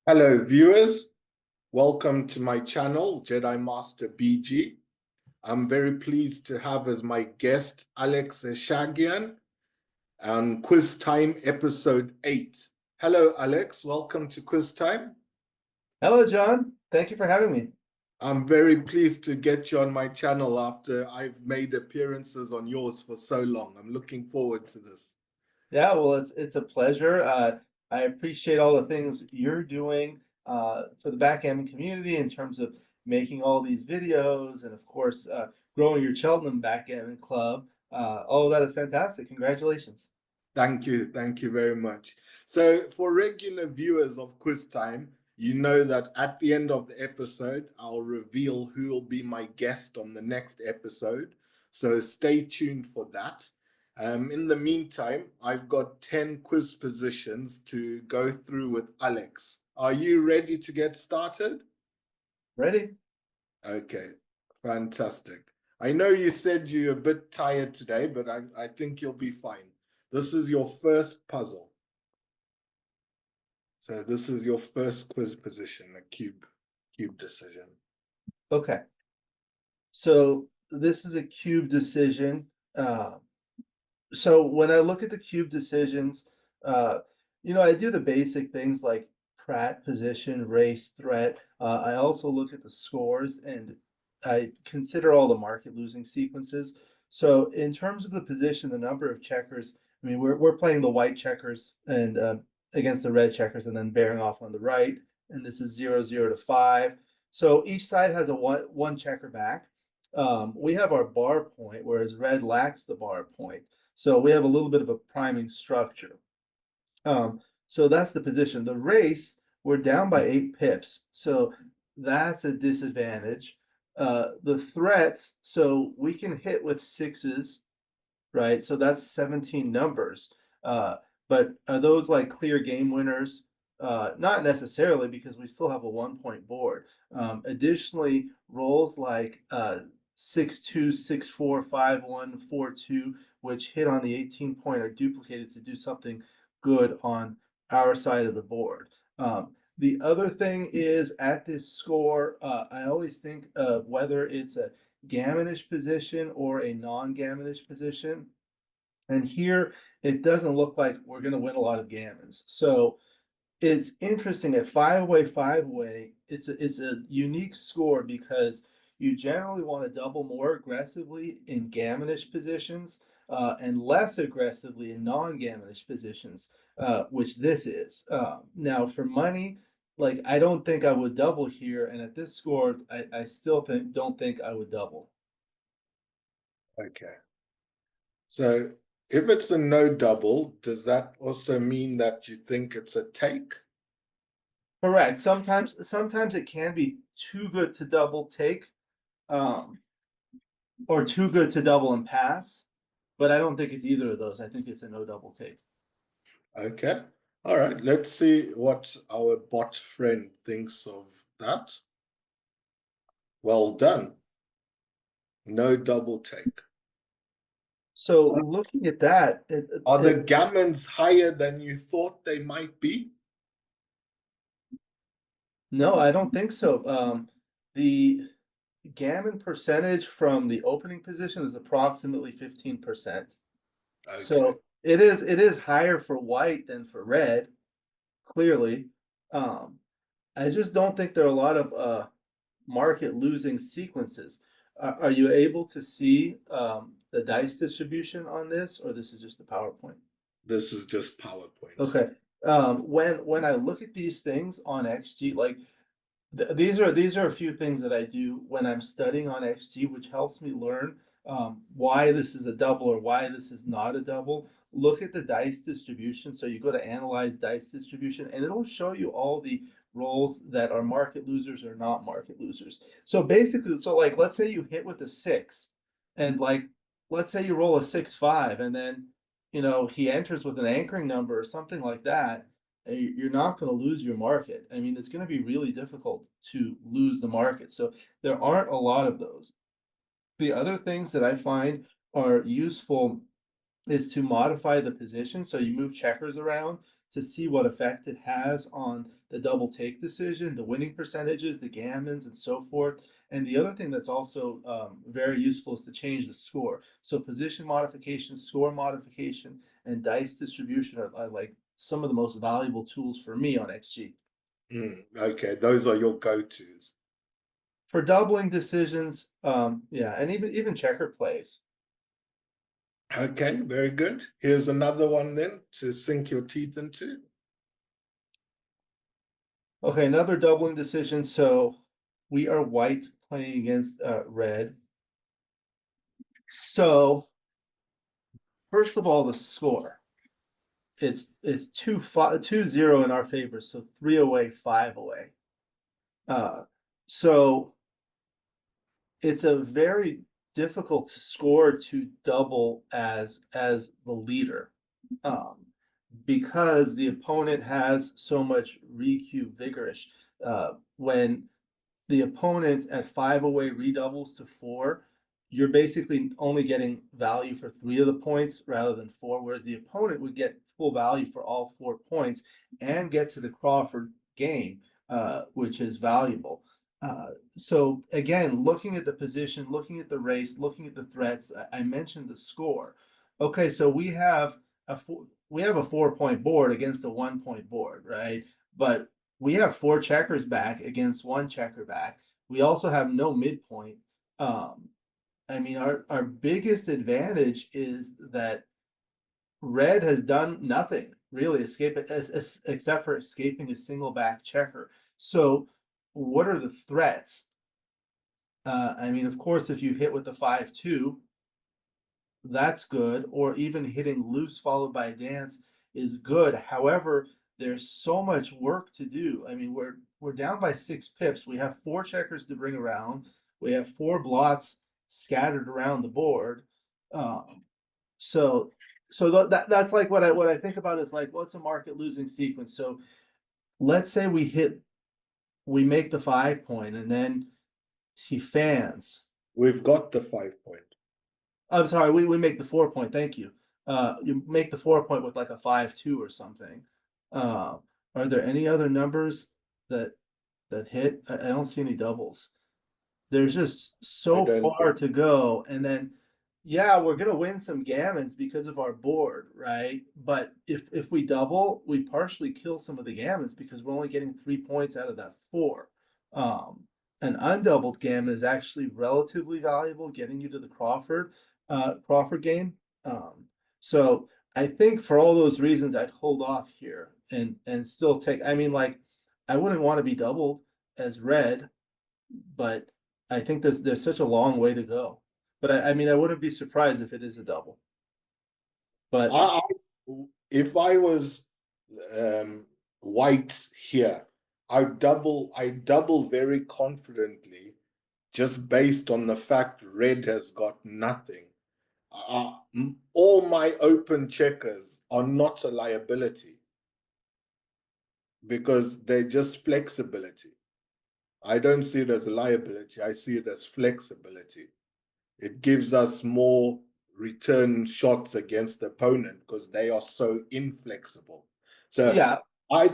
Hello, viewers. Welcome to my channel, Jedi Master BG. I'm very pleased to have as my guest Alex Eshaghian on Quiz Time Episode 8. Hello, Alex. Welcome to Quiz Time. Hello, John. Thank you for having me. I'm very pleased to get you on my channel after I've made appearances on yours for so long. I'm looking forward to this. Yeah, well, it's a pleasure. I appreciate all the things you're doing for the backgammon community in terms of making all these videos and, of course, growing your Cheltenham Backgammon Club. All of that is fantastic. Congratulations. Thank you. Thank you very much. So, for regular viewers of Quiz Time, you know that at the end of the episode, I'll reveal who will be my guest on the next episode. So, stay tuned for that. In the meantime, I've got 10 quiz positions to go through with Alex. Are you ready to get started? Ready? Okay, fantastic. I know you said you're a bit tired today, but I think you'll be fine. This is your first puzzle. So this is your first quiz position, a cube decision. Okay. So this is a cube decision. So when I look at the cube decisions, uh, I do the basic things like Pratt, position, race, threat. I also look at the scores and I consider all the market losing sequences. So in terms of the position, the number of checkers, I mean, we're playing the white checkers and against the red checkers and then bearing off on the right. And this is 0, 0 to 5. So each side has a one checker back. We have our bar point, whereas red lacks the bar point. So we have a little bit of a priming structure. So that's the position. The race, we're down by 8 pips. So that's a disadvantage. The threats, so we can hit with sixes, right? So that's 17 numbers. But are those like clear game winners? Not necessarily, because we still have a 1 point board. Additionally, rolls like 6-2, 6-4, 5-1, 4-2, which hit on the 18 point, are duplicated to do something good on our side of the board. The other thing is at this score, I always think of whether it's a gammonish position or a non-gammonish position. And here it doesn't look like we're going to win a lot of gammons. So it's interesting at five way, it's a unique score because you generally want to double more aggressively in gammonish positions and less aggressively in non-gammonish positions, which this is. Now for money, like I don't think I would double here, and at this score, I still don't think I would double. Okay. So if it's a no double, does that also mean that you think it's a take? Correct. Sometimes it can be too good to double take, um, or too good to double and pass, but I don't think it's either of those. I think it's a no double take. Okay. All right. Let's see what our bot friend thinks of that. Well done. No double take. So looking at that, Are the gammons higher than you thought they might be? no, I don't think so. The gammon percentage from the opening position is approximately 15%. Okay. So it is higher for white than for red, clearly. Um, I just don't think there are a lot of market losing sequences. Are you able to see the dice distribution on this, or this is just the PowerPoint? This is just PowerPoint. Okay. When I look at these things on XG, like these are a few things that I do when I'm studying on XG, which helps me learn why this is a double or why this is not a double. Look at the dice distribution. So you go to analyze dice distribution, and it'll show you all the rolls that are market losers or not market losers. So basically, so like let's say you hit with a 6, and like let's say you roll a 6-5, and then he enters with an anchoring number or something like that, you're not going to lose your market. I mean, it's going to be really difficult to lose the market. So there aren't a lot of those. The other things that I find are useful is to modify the position. So you move checkers around. to see what effect it has on the double take decision, the winning percentages, the gammons, and so forth. And the other thing that's also very useful is to change the score. So position modification, score modification, and dice distribution are like some of the most valuable tools for me on XG. Okay, those are your go-tos. For doubling decisions, yeah, and even checker plays. Okay, very good. Here's another one then to sink your teeth into. Okay, another doubling decision. So we are white playing against red. So first of all, the score. It's 2-0 in our favor. So 3 away, 5 away. Uh, so it's a very difficult score to double as the leader. Because the opponent has so much recoup vigorish. When the opponent at 5 away redoubles to 4, you're basically only getting value for 3 of the points rather than 4, whereas the opponent would get full value for all 4 points and get to the Crawford game, which is valuable. So again, looking at the position, looking at the race, looking at the threats, I mentioned the score. Okay, so we have a 4-point board against a 1-point board, right? But we have 4 checkers back against 1 checker back. We also have no midpoint. I mean, our biggest advantage is that red has done nothing really except for escaping a single back checker. So what are the threats? I mean, of course, if you hit with the 5-2, that's good, or even hitting loose followed by a dance is good. However, there's so much work to do. I mean, we're down by 6 pips. We have 4 checkers to bring around. We have 4 blots scattered around the board. Um, so that's like what I think about is like, what's a market losing sequence? So let's say we make the 5-point and then he fans. We've got the 5-point. I'm sorry, we make the 4-point. Thank you. You make the 4-point with like a 5-2 or something. Are there any other numbers that hit? I don't see any doubles. There's just I so don't far think. to go, and then yeah, we're gonna win some gammons because of our board, right? But if we double, we partially kill some of the gammons because we're only getting 3 points out of that 4. Um, an undoubled gammon is actually relatively valuable, getting you to the Crawford game. So I think for all those reasons, I'd hold off here and still take. I mean, like, I wouldn't want to be doubled as red, but I think there's such a long way to go. But I mean, I wouldn't be surprised if it is a double. But I, if I was white here, I double very confidently, just based on the fact red has got nothing. All my open checkers are not a liability because they're just flexibility. I don't see it as a liability. I see it as flexibility. It gives us more return shots against the opponent because they are so inflexible. So yeah, I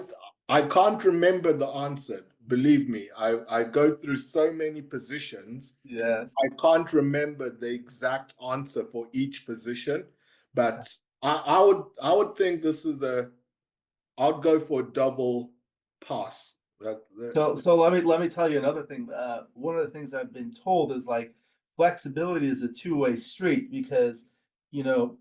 I can't remember the answer. Believe me, I go through so many positions. yes. I can't remember the exact answer for each position, but I would think this is a I'd go for a double pass. So let me tell you another thing. One of the things I've been told is like flexibility is a two-way street because you know,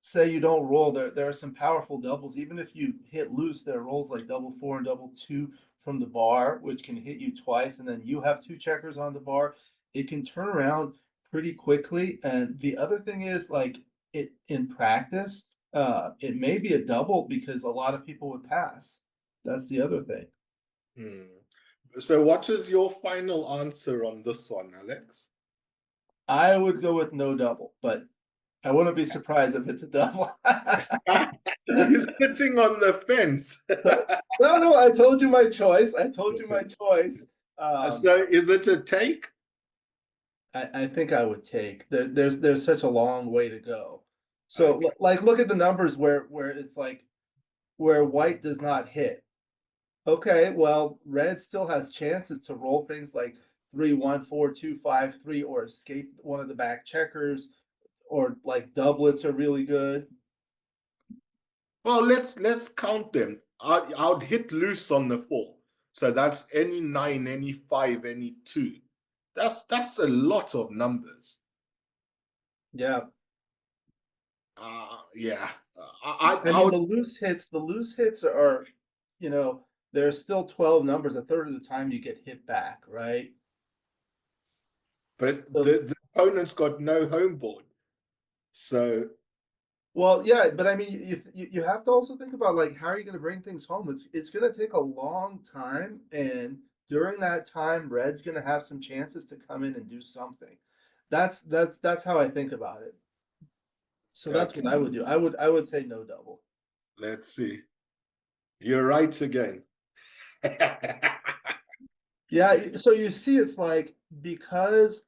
say you don't roll, there are some powerful doubles. Even if you hit loose, there are rolls like double 4 and double 2 from the bar, which can hit you twice, and then you have 2 checkers on the bar. It can turn around pretty quickly. And the other thing is like it in practice, it may be a double because a lot of people would pass. That's the other thing. Hmm. So what is your final answer on this one, Alex? I would go with no double, but I wouldn't be surprised if it's a double. You're sitting on the fence. So, no, I told you my choice. I told you my choice. Um, So is it a take? I think I would take. There's such a long way to go. So Okay. like look at the numbers where it's like where white does not hit. Okay, well, red still has chances to roll things like 3-1-4-2-5-3 or escape one of the back checkers, or like doublets are really good. Well, let's count them. I'd hit loose on the four. So that's any nine, any five, any two. That's a lot of numbers. Yeah. Yeah. I I mean, would, the loose hits are, you know, there's still 12 numbers. A third of the time you get hit back, right? but So, the opponent's got no home board. So well, yeah, but I mean, you have to also think about like how are you going to bring things home? It's going to take a long time, and during that time, Red's going to have some chances to come in and do something. That's how I think about it. So that's what I okay, would do. I would say no double. let's see. You're right again. Yeah, so you see, it's like because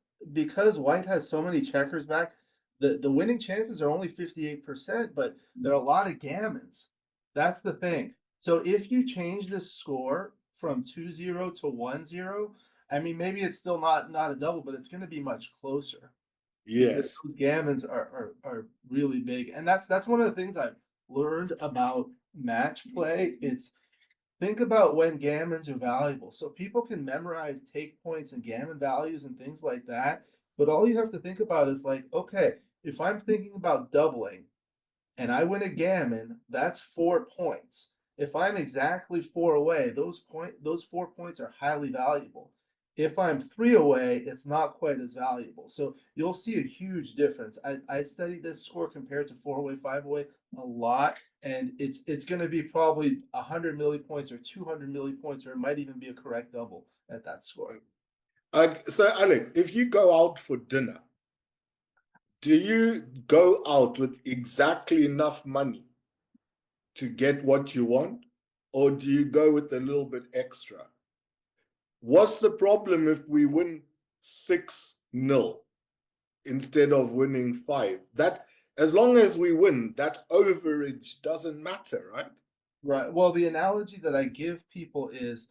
white has so many checkers back, the winning chances are only 58%, but there are a lot of gammons. That's the thing. So if you change this score from 2-0 to 1-0, I mean maybe it's still not a double, but it's going to be much closer because Yes. those gammons are really big. And that's one of the things I've learned about match play. It's think about when gammons are valuable. So people can memorize take points and gammon values and things like that. But all you have to think about is like, okay, if I'm thinking about doubling and I win a gammon, that's 4 points. If I'm exactly four away, those 4 points are highly valuable. If I'm three away, it's not quite as valuable. So you'll see a huge difference. I studied this score compared to four away, five away a lot, and it's going to be probably 100 millipoints or 200 millipoints, or it might even be a correct double at that score. So, Alex, if you go out for dinner, do you go out with exactly enough money to get what you want, or do you go with a little bit extra? What's the problem if we win 6-0 instead of winning five? That as long as we win, that overage doesn't matter, right? Right. Well, the analogy that I give people is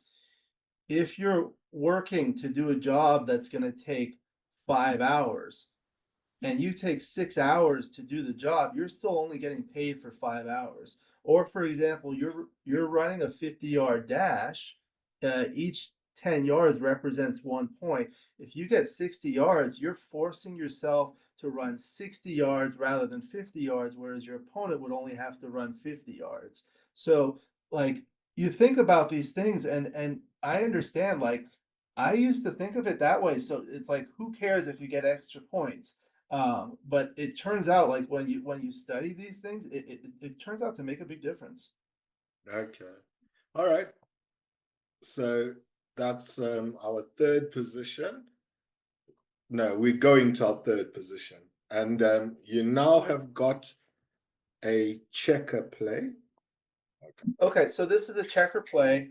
if you're working to do a job that's going to take 5 hours and you take 6 hours to do the job, you're still only getting paid for 5 hours. Or for example, you're running a 50-yard dash. Each 10 yards represents 1 point. If you get 60 yards, you're forcing yourself to run 60 yards rather than 50 yards, whereas your opponent would only have to run 50 yards. So like you think about these things, and I understand, like I used to think of it that way. So it's like, who cares if you get extra points? But it turns out like when you study these things, it turns out to make a big difference. Okay. All right. So that's our third position. No, we're going to our third position. And you now have got a checker play. Okay. Okay, so this is a checker play.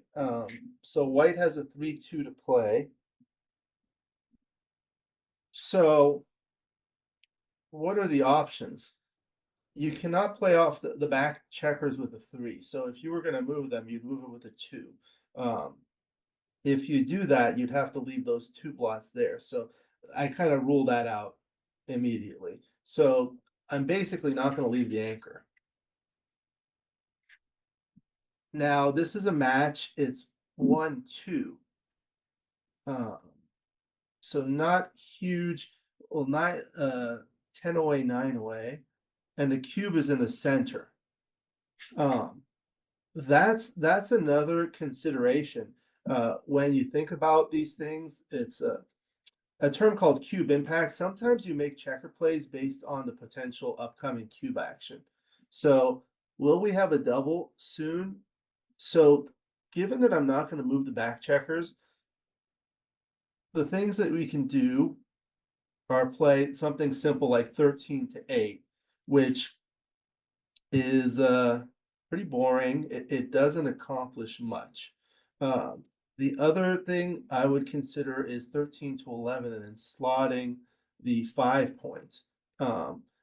So white has a 3-2 to play. So what are the options? You cannot play off the back checkers with a three. So if you were going to move them, you'd move it with a two. Um, if you do that, you'd have to leave those two blots there. So I kind of rule that out immediately. So I'm basically not going to leave the anchor. Now this is a match. It's 1-2. Um, so not huge. Well, not 10 away, 9 away, and the cube is in the center. Um, that's another consideration when you think about these things. It's a term called cube impact. Sometimes you make checker plays based on the potential upcoming cube action. So will we have a double soon? So given that I'm not going to move the back checkers, the things that we can do are play something simple like 13 to 8, which is pretty boring. It doesn't accomplish much. Um, the other thing I would consider is 13 to 11 and then slotting the 5 point,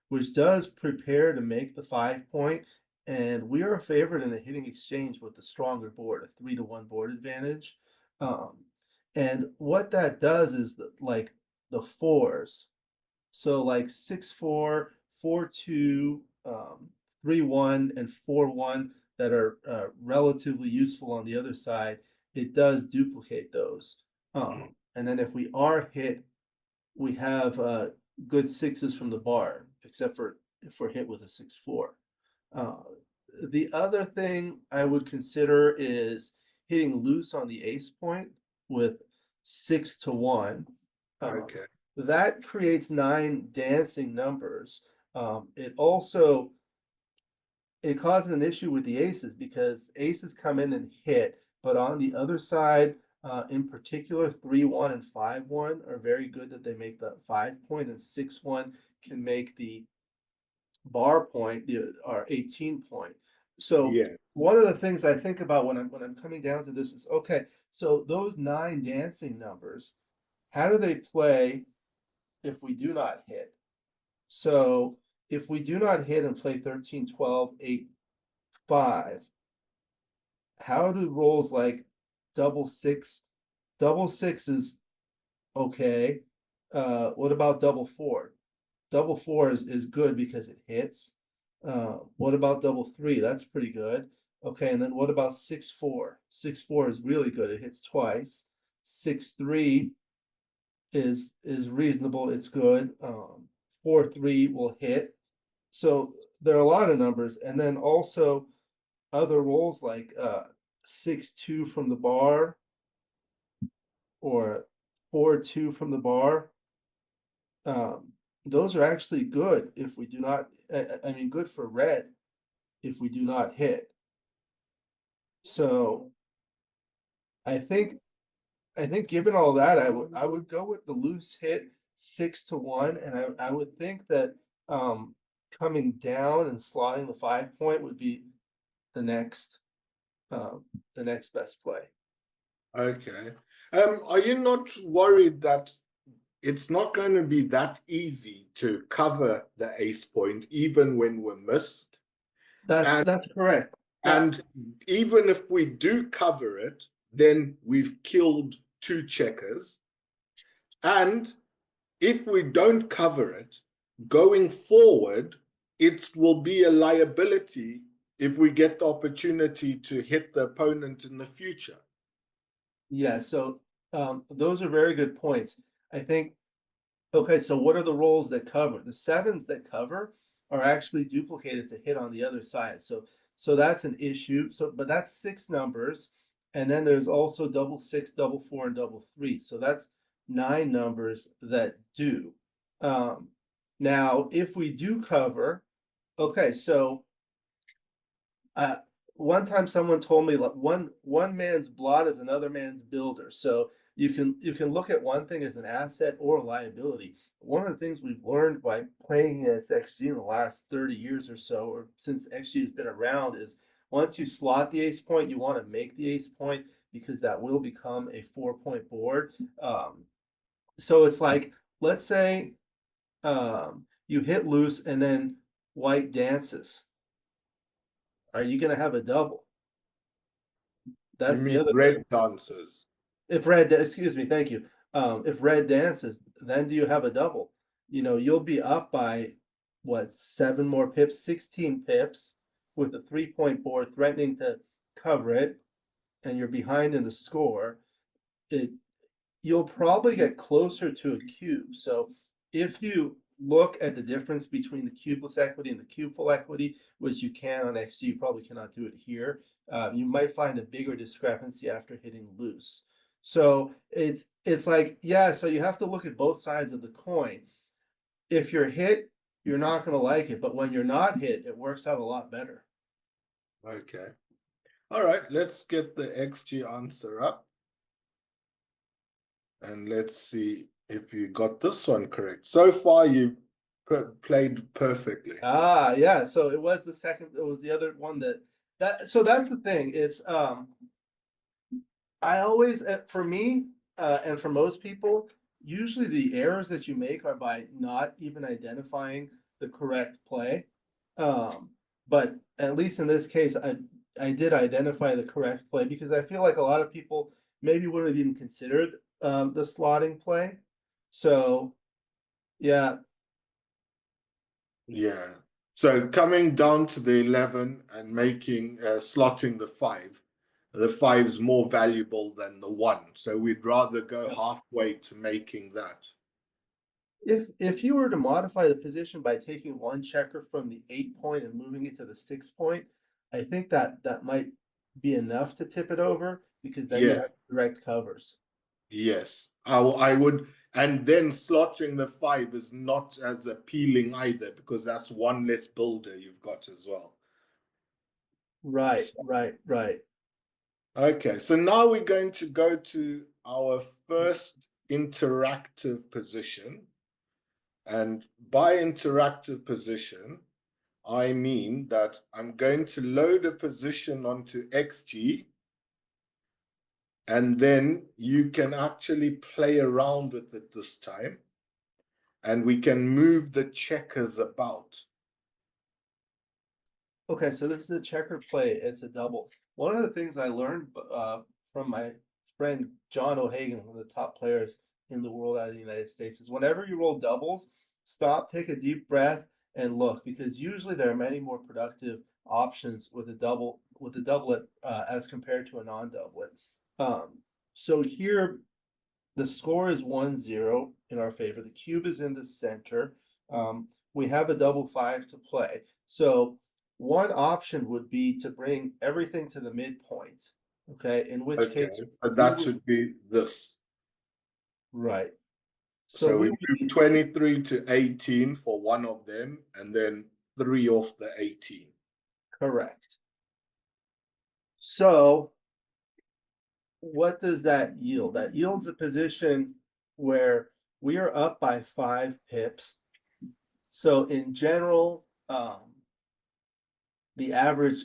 which does prepare to make the 5 point. and we are a favorite in a hitting exchange with the stronger board, a 3-1 board advantage. Um, and what that does is that, like, the fours, so like 6-4, 4-2, 3-1, and 4-1 that are relatively useful on the other side, it does duplicate those. And then if we are hit, we have good sixes from the bar, except for if we're hit with a 6-4. Uh, the other thing I would consider is hitting loose on the ace point with 6-1. Okay. That creates 9 dancing numbers. It also it causes an issue with the aces because aces come in and hit, but on the other side, in particular, 3-1 and 5-1 are very good that they make the 5 point, and 6-1 can make the bar point, the or 18 point. So Yeah. one of the things I think about when I'm coming down to this is, okay, so those 9 dancing numbers, how do they play if we do not hit? So if we do not hit and play 13, 12, 8, 5, how do rolls like double six? Double six is okay. What about double four? Double four is good because it hits. What about double three? That's pretty good. Okay, and then what about 6-4? 6-4 is really good. It hits twice. 6-3 is reasonable. It's good. 4-3 will hit. So there are a lot of numbers, and then also other rolls like 6-2 from the bar or 4-2 from the bar. Those are actually good if we do not, I mean, good for red if we do not hit. So I think given all that, I would go with the loose hit 6-1, and I would think that coming down and slotting the 5 point would be the next um, the next best play. Okay. Are you not worried that it's not going to be that easy to cover the ace point, even when we're missed? And That's correct. Yeah. and even if we do cover it, then we've killed two checkers. And if we don't cover it, going forward, it will be a liability if we get the opportunity to hit the opponent in the future. Yeah, so those are very good points. I think, okay, so what are the rolls that cover? The sevens that cover are actually duplicated to hit on the other side. So that's an issue. So but that's 6 numbers, and then there's also double 6, double 4, and double 3. So that's 9 numbers that do. Um, Now, if we do cover, okay, so uh, one time someone told me like one man's blot is another man's builder. So you can look at one thing as an asset or a liability. One of the things we've learned by playing as XG in the last 30 years or so, or since XG has been around, is once you slot the ace point, you want to make the ace point because that will become a 4 point board. So it's like, let's say you hit loose and then white dances. Are you going to have a double? You That's the mean other thing. red dancers? If red, excuse me, thank you. If red dances, then do you have a double? You'll be up by what, 7 more pips, 16 pips with a 3 point board threatening to cover it, and you're behind in the score. It You'll probably get closer to a cube. So if you look at the difference between the cubeless equity and the cubeful equity, which you can on XG, you probably cannot do it here. You might find a bigger discrepancy after hitting loose. So it's like, yeah, so you have to look at both sides of the coin. If you're hit, you're not going to like it, but when you're not hit, it works out a lot better. Okay. All right, let's get the XG answer up. And let's see if you got this one correct. So far, you played perfectly. Ah, yeah. So it was the second. It was the other one So that's the thing. It's I always, for me, and for most people, usually the errors that you make are by not even identifying the correct play. Um, but at least in this case, I did identify the correct play because I feel like a lot of people maybe wouldn't have even considered the slotting play. So yeah, Yeah. So coming down to the 11 and making slotting the five's more valuable than the one. So we'd rather go halfway to making that. if you were to modify the position by taking one checker from the 8 point and moving it to the 6 point, I think that that might be enough to tip it over because then you Yeah. have direct covers. Yes. I would, and then slotting the five is not as appealing either because that's one less builder you've got as well. Right, So, right, right. okay, so now we're going to go to our first interactive position. And by interactive position, I mean that I'm going to load a position onto XG, and then you can actually play around with it this time, and we can move the checkers about. Okay, so this is a checkered play. It's a double. One of the things I learned from my friend John O'Hagan, one of the top players in the world out of the United States, is whenever you roll doubles, stop, take a deep breath, and look, because usually there are many more productive options with a doublet as compared to a non-doublet. Um, so here the score is 1-0 in our favor. The cube is in the center. We have a double five to play. So one option would be to bring everything to the midpoint. Okay, in which Okay, case so we that would, should be this. right. So So we we would move 23 to 18 for one of them, and then 3 off the 18. correct. So what does that yield? That yields a position where we are up by 5 pips. So in general, the average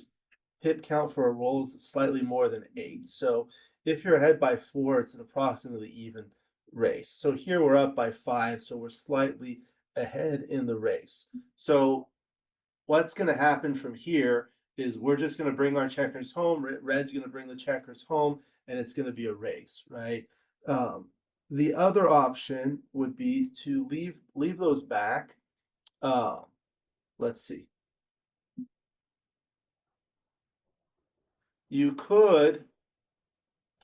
pip count for a roll is slightly more than 8. So if you're ahead by 4, it's an approximately even race. So here we're up by 5, so we're slightly ahead in the race. So what's going to happen from here is we're just going to bring our checkers home. Red's going to bring the checkers home, and it's going to be a race, right? Um, the other option would be to leave those back. Uh, let's see. You could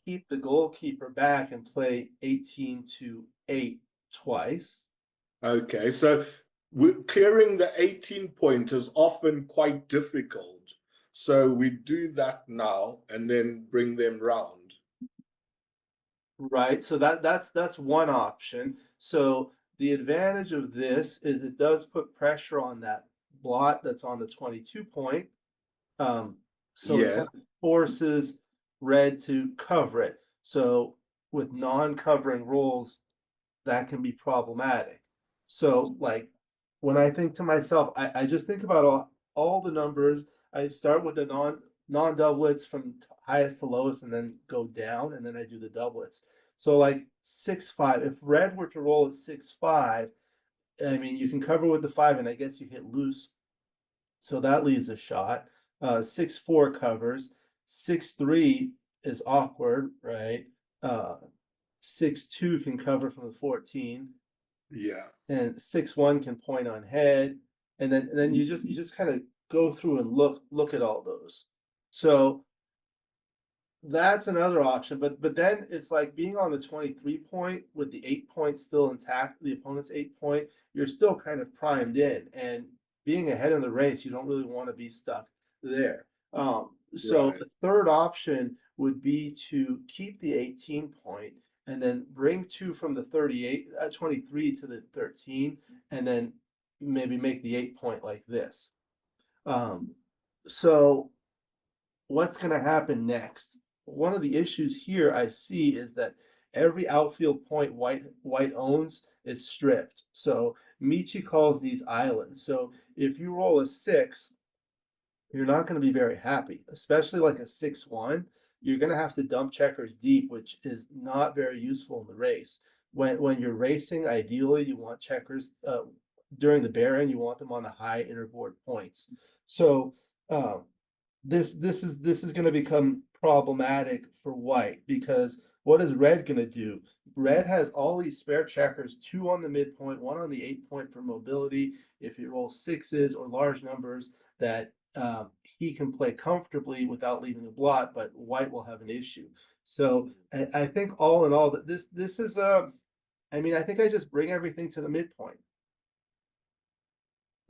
keep the goalkeeper back and play 18 to 8 twice. Okay, so clearing the 18 point is often quite difficult. So we do that now and then bring them round. Right. So that's one option. So the advantage of this is it does put pressure on that blot that's on the 22 point. Um, so it Yeah, kind of forces red to cover it. So with non-covering rolls, that can be problematic. So like when I think to myself, I just think about all the numbers. I start with the non-doublets from highest to lowest and then go down and then I do the doublets. So like 6-5, if red were to roll at 6-5, I mean you can cover with the 5 and I guess you hit loose. So that leaves a shot. 6-4 covers. 6-3 is awkward, right? Uh 6-2 can cover from the 14 yeah. and 6-1 can point on head, and then you just kind of go through and look at all those. So that's another option, but then it's like being on the 23 point with the 8 points still intact, the opponent's 8 point, you're still kind of primed in, and being ahead in the race, you don't really want to be stuck there. So Right. the third option would be to keep the 18 point and then bring two from the 38, 23 to the 13, and then maybe make the 8 point like this. Um, so what's going to happen next? One of the issues here I see is that every outfield point white owns is stripped. So Michi calls these islands. So if you roll a 6, you're not going to be very happy, especially like a 6-1. You're going to have to dump checkers deep, which is not very useful in the race. When you're racing, ideally you want checkers during the baron, you want them on the high inner board points. So Um, this is going to become problematic for white because what is red going to do? Red has all these spare checkers, two on the midpoint, one on the 8 point for mobility. If he rolls sixes or large numbers, that he can play comfortably without leaving a blot, but white will have an issue. So I think all in all, that this is I mean, I think I just bring everything to the midpoint.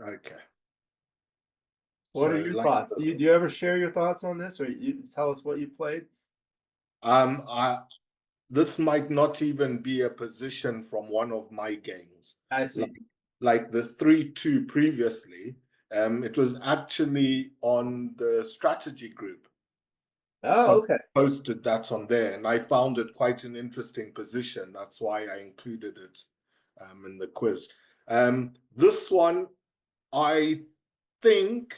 Okay. What are So your like thoughts? this. Do you ever share your thoughts on this, or you tell us what you played? I this might not even be a position from one of my games. I Like, see. like the 3-2 previously, it was actually on the strategy group. Oh, Someone okay. posted that on there, and I found it quite an interesting position. That's why I included it in the quiz. This one, I think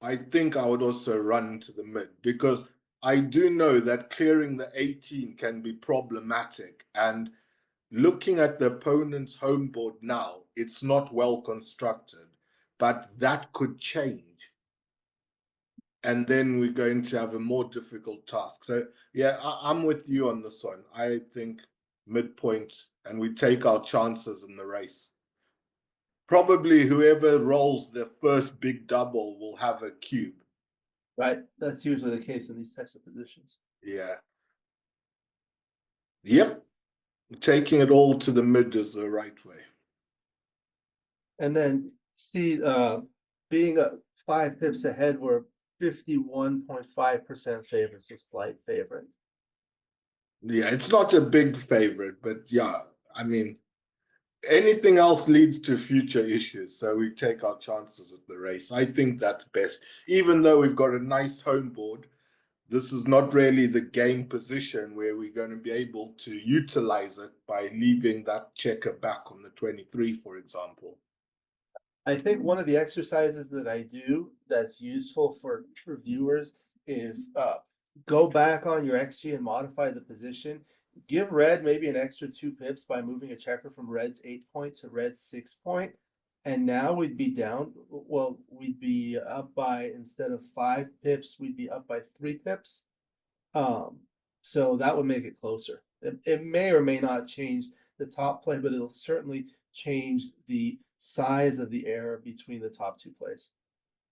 I think I would also run to the mid because I do know that clearing the 18 can be problematic. And looking at the opponent's home board now, it's not well constructed, but that could change. And then we're going to have a more difficult task. So, yeah, I'm with you on this one. I think midpoint and we take our chances in the race. Probably whoever rolls the first big double will have a cube. Right. That's usually the case in these types of positions. Yeah. Yep. Taking it all to the mid is the right way. And then see, being 5 pips ahead, we're 51.5% favorites, a slight favorite. Yeah, it's not a big favorite, but yeah, I mean, anything else leads to future issues. So we take our chances with the race. I think that's best. Even though we've got a nice home board, this is not really the game position where we're going to be able to utilize it by leaving that checker back on the 23, for example. I think one of the exercises that I do that's useful for viewers is go back on your XG and modify the position. Give red maybe an extra 2 pips by moving a checker from red's 8 point to red's 6 point. And now we'd be down, well, we'd be up by, instead of 5 pips, we'd be up by 3 pips. Um, so that would make it closer. It may or may not change the top play, but it'll certainly change the size of the error between the top two plays.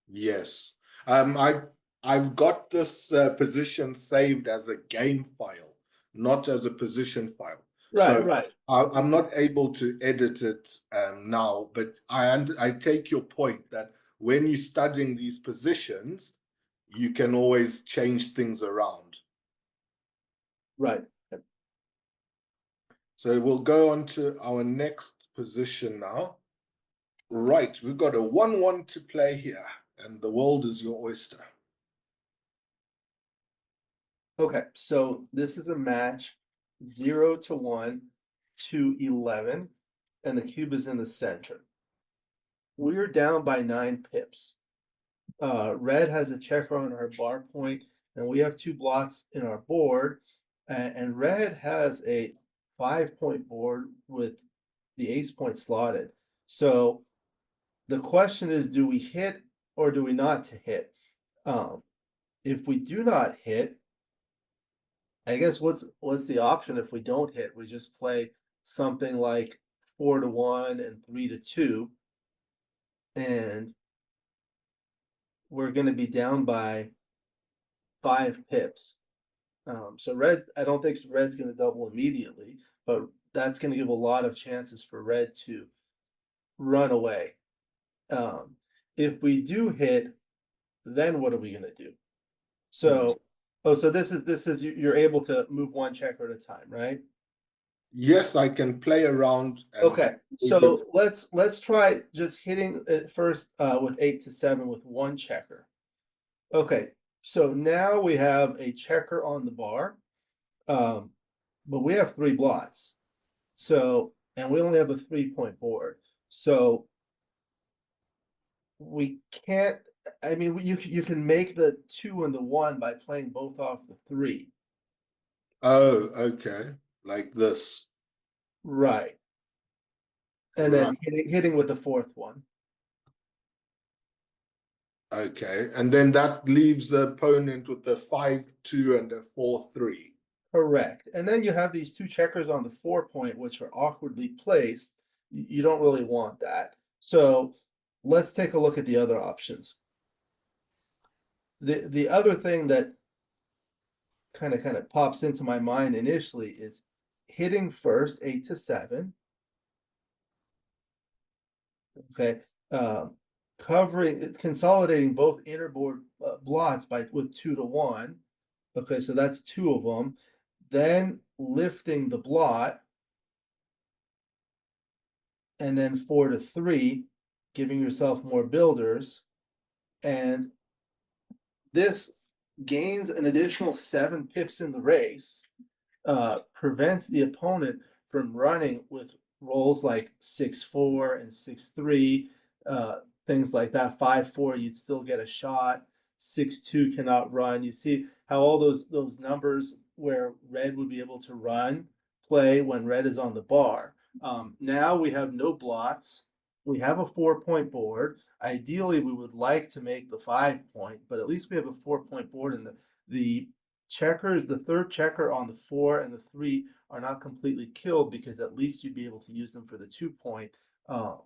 Yes. I've got this position saved as a game file, not as a position file. Right, So right. I'm not able to edit it now, but I take your point that when you're studying these positions, you can always change things around. Right. So we'll go on to our next position now. Right, we've got a 1-1 to play here, and the world is your oyster. Okay, so this is a match 0 to 1 to 11, and the cube is in the center. We're down by 9 pips. Red has a checker on our bar point, and we have 2 blots in our board. And red has a 5 point board with the ace point slotted. So the question is, do we hit or do we not to hit? If we do not hit, I guess what's the option if we don't hit? We just play something like 4 to 1 and 3 to 2, and we're going to be down by 5 pips. So red, I don't think red's going to double immediately, but that's going to give a lot of chances for red to run away. Um, if we do hit, then what are we going to do? So, oh, so this is you're able to move one checker at a time, right? Yes, I can play around and Okay, move it. so let's try just hitting it first with 8 to 7 with one checker. Okay, so now we have a checker on the bar, um, but we have 3 blots. So, and we only have a 3 point board. So we can't, I mean, you can make the 2 and the 1 by playing both off the 3. Oh, okay. Like this. Right. And Right. then hitting with the 4th one. Okay, and then that leaves the opponent with a 5-2 and a 4-3. Correct. And then you have these two checkers on the 4 point, which are awkwardly placed. You don't really want that. So let's take a look at the other options. The other thing that kind of pops into my mind initially is hitting first 8 to 7. Okay, consolidating both inner board blots by with 2 to 1. Okay, so that's two of them. Then lifting the blot, and then 4 to 3, giving yourself more builders, and this gains an additional 7 pips in the race, prevents the opponent from running with rolls like 6-4 and 6-3, things like that. 5-4, you'd still get a shot. 6-2 cannot run. You see how all those numbers where red would be able to run play when red is on the bar. Now we have no blots. We have a 4 point board. Ideally, we would like to make the 5 point, but at least we have a 4 point board, and the checkers, the third checker on the 4 and the 3 are not completely killed, because at least you'd be able to use them for the 2 point. And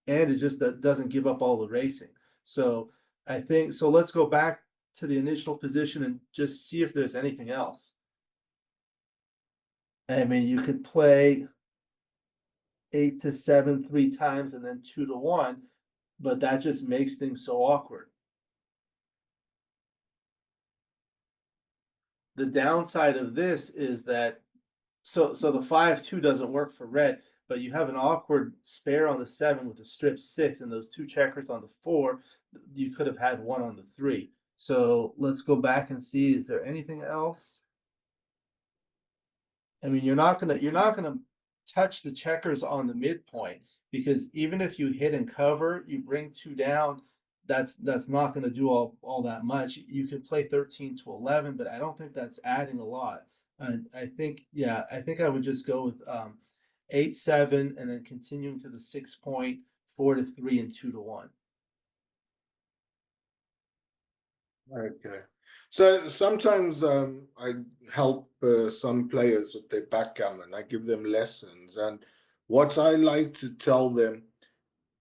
it just that doesn't give up all the racing. So I think so. Let's go back to the initial position and just see if there's anything else. I mean, you could play 8 to 7 3 times and then 2 to 1, but that just makes things so awkward. The downside of this is that so the 5-2 doesn't work for red, but you have an awkward spare on the 7 with a strip 6 and those two checkers on the 4. You could have had one on the 3. So let's go back and see, is there anything else? I mean, you're not gonna touch the checkers on the midpoint, because even if you hit and cover, you bring 2 down. That's not going to do all that much. You could play 13 to 11, but I don't think that's adding a lot. I think, yeah, I think I would just go with 8-7 and then continuing to the 6 point, 4 to 3 and 2 to 1. Okay. So sometimes I help some players with their backgammon. I give them lessons. And what I like to tell them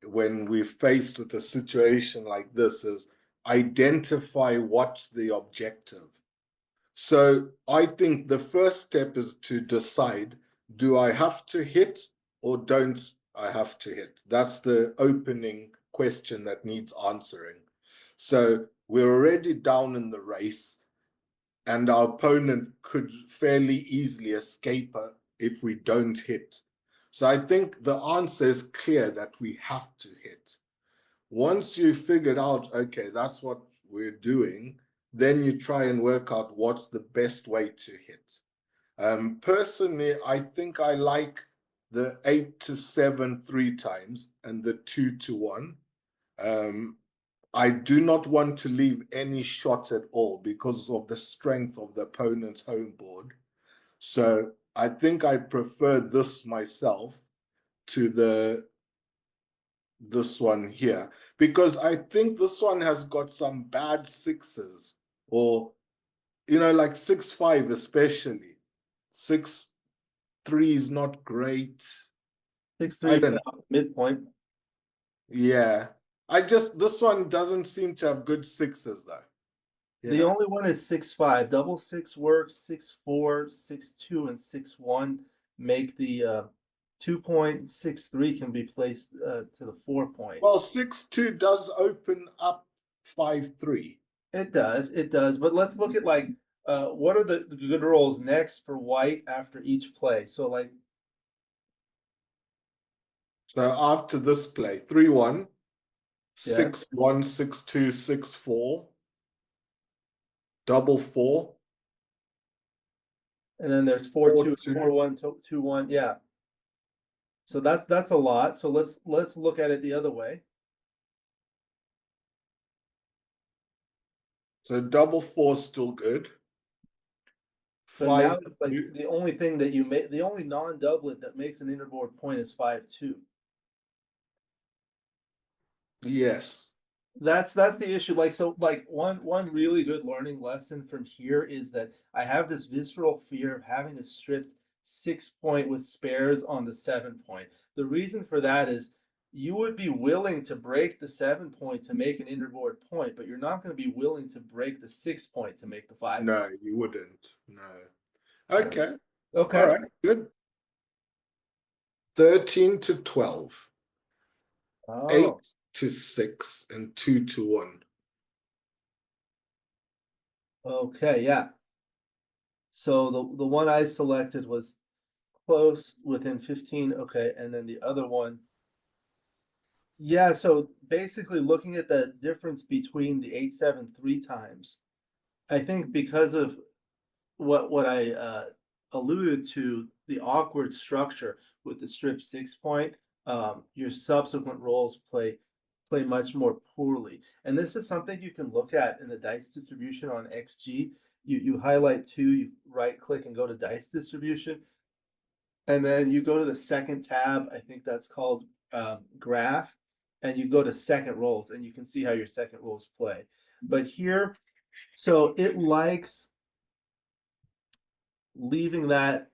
when we're faced with a situation like this is identify what's the objective. So I think the first step is to decide, do I have to hit or don't I have to hit? That's the opening question that needs answering. So we're already down in the race, and our opponent could fairly easily escape if we don't hit. So I think the answer is clear that we have to hit. Once you figured out, okay, that's what we're doing, then you try and work out what's the best way to hit. Personally, I think I like the 8 to 7 3 times and the 2 to 1. I do not want to leave any shot at all because of the strength of the opponent's home board. So I think I prefer this myself to this one here, because I think this one has got some bad sixes, or like 6-5 especially. 6-3 is not great. 6-3 I is don't know. midpoint. Yeah. This one doesn't seem to have good sixes though. The only one is 6-5. Double 6 works. 6-4, 6-2, and 6-1 make the 2 point. 6-3 can be placed to the 4 point. Well, 6-2 does open up 5-3. It does. But let's look at like what are the good rolls next for white after each play. So like So after this play, 3-1, yeah, 6-1, 6-2, 6-4, double 4, and then there's 4-2, 4-2. 4-1, 2-1. Yeah. So that's a lot. So let's look at it the other way. So double 4 is still good. But now 5, it's like the only thing that you make, the only non-doublet that makes an interboard point is 5-2. yes. That's the issue. Like, so like one really good learning lesson from here is that I have this visceral fear of having a stripped 6 point with spares on the 7 point. The reason for that is you would be willing to break the 7 point to make an interboard point, but you're not going to be willing to break the 6 point to make the 5 point. No, you wouldn't. No. Yeah. Okay. All Okay. right. Good. 13 to 12, Oh, 8 to 6, and 2 to 1. okay. Yeah. So the one I selected was close within 15. Okay, and then the other one. Yeah, so basically looking at the difference between the 873 times, I think because of what I alluded to, the awkward structure with the strip 6 point, your subsequent rolls play much more poorly. And this is something you can look at in the dice distribution on XG. You highlight two, you right click and go to dice distribution, and then you go to the second tab, I think that's called graph, and you go to second rolls and you can see how your second rolls play. But here, so it likes leaving that,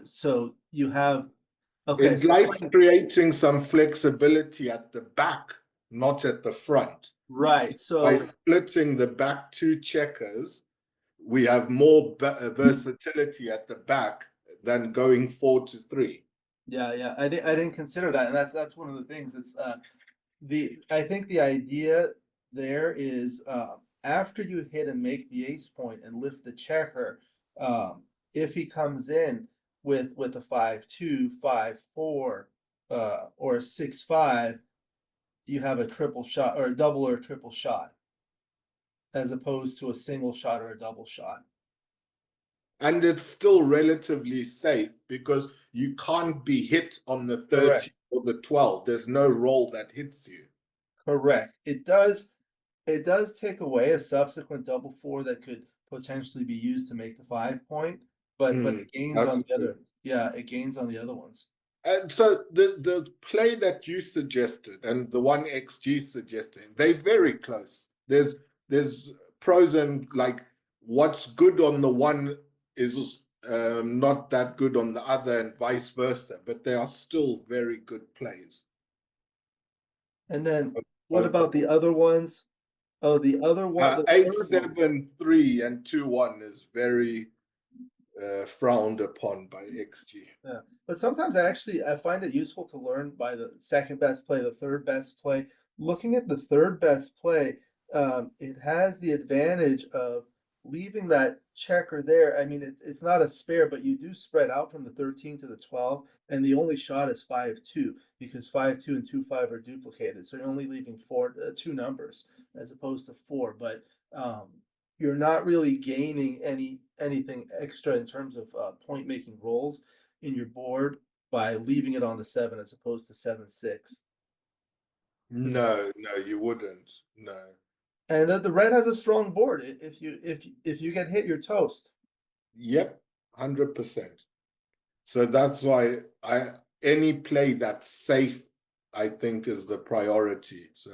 so you have, okay, It so likes creating some flexibility at the back, not at the front. right, By so splitting the back two checkers, we have more versatility at the back than going 4 to 3. yeah, I didn't consider that, and that's one of the things. It's the I think the idea there is after you hit and make the ace point and lift the checker, if he comes in with a 5-2, 5-4, or a 6-5, you have a triple shot or a double or a triple shot, as opposed to a single shot or a double shot. And it's still relatively safe because you can't be hit on the Correct. 13 or the 12. There's no roll that hits you. Correct. It does take away a subsequent double four that could potentially be used to make the 5 point, but Mm, it gains on that's the true. other, yeah, it gains on the other ones. And so the play that you suggested and the one XG suggesting, they're very close. There's pros and like what's good on the one is not that good on the other and vice versa, but they are still very good plays. And then what Both about the other ones? Oh, the other one, the eight, third one. 7, 3, and 2, 1 is very frowned upon by XG. Yeah, but sometimes I find it useful to learn by the second best play, the third best play. Looking at the third best play, it has the advantage of leaving that checker there. I mean, it's not a spare, but you do spread out from the 13 to the 12, and the only shot is 5-2 because 5-2 and 2-5 are duplicated. So you're only leaving two numbers as opposed to four. But um, you're not really gaining anything extra in terms of point making rolls in your board by leaving it on the 7 as opposed to 7-6. No, no, you wouldn't. No. And the red has a strong board. If you get hit, you're toast. Yep, 100%. So that's why any play that's safe, I think, is the priority. So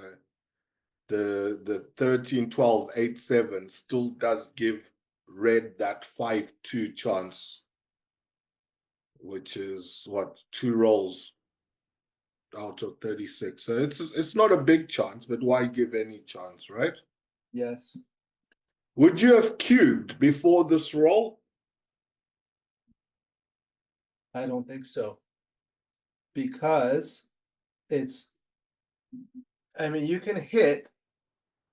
the 13, 12, 8, 7 still does give red that 5-2 chance, which is what, two rolls out of 36. So it's not a big chance, but why give any chance, right? Yes, Would you have cubed before this roll? I don't think so because it's. I mean, you can hit,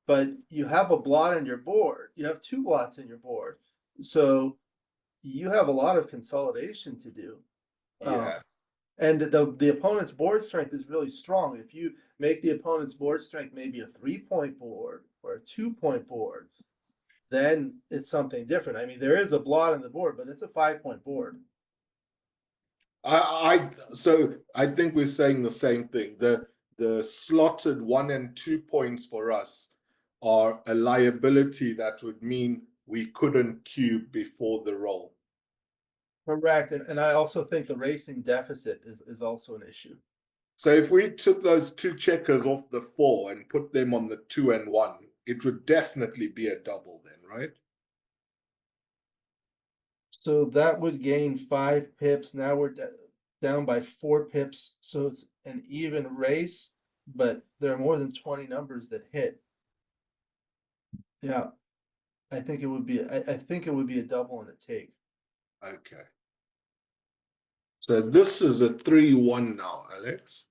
but you have a blot on your board. You have two blots in your board, so you have a lot of consolidation to do. Um, Yeah. And the opponent's board strength is really strong. If you make the opponent's board strength maybe a 3 point board or a 2 point board, then it's something different. I mean, there is a blot on the board, but it's a 5 point board. So I think we're saying the same thing. The slotted 1 and 2 points for us are a liability that would mean we couldn't cube before the roll. Correct. And I also think the racing deficit is also an issue. So if we took those two checkers off the 4 and put them on the 2 and 1, it would definitely be a double then, right? So that would gain 5 pips. Now we're down by 4 pips. So it's an even race, but there are more than 20 numbers that hit. Yeah, I think it would be I think it would be a double and a take. Okay. So this is a 3-1 now, Alex.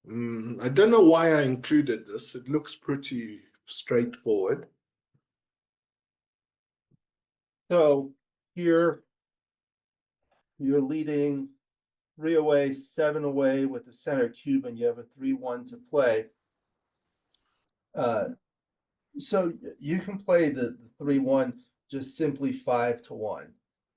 I don't know why I included this. It looks pretty straightforward. So here you're leading 3 away, 7 away with the center cube, and you have a 3-1 to play. So you can play the 3-1 just simply 5 to 1.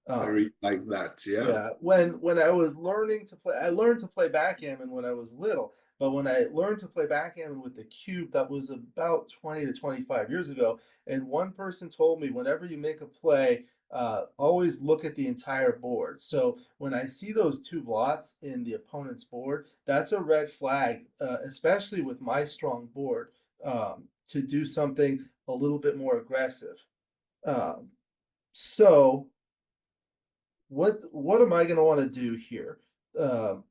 I read like that, yeah. Yeah, when I was learning to play, I learned to play backgammon when I was little, but when I learned to play backgammon with the cube, that was about 20 to 25 years ago. And one person told me, whenever you make a play, always look at the entire board. So when I see those two blots in the opponent's board, that's a red flag, especially with my strong board, to do something a little bit more aggressive. Um, so what am I going to want to do here? Um,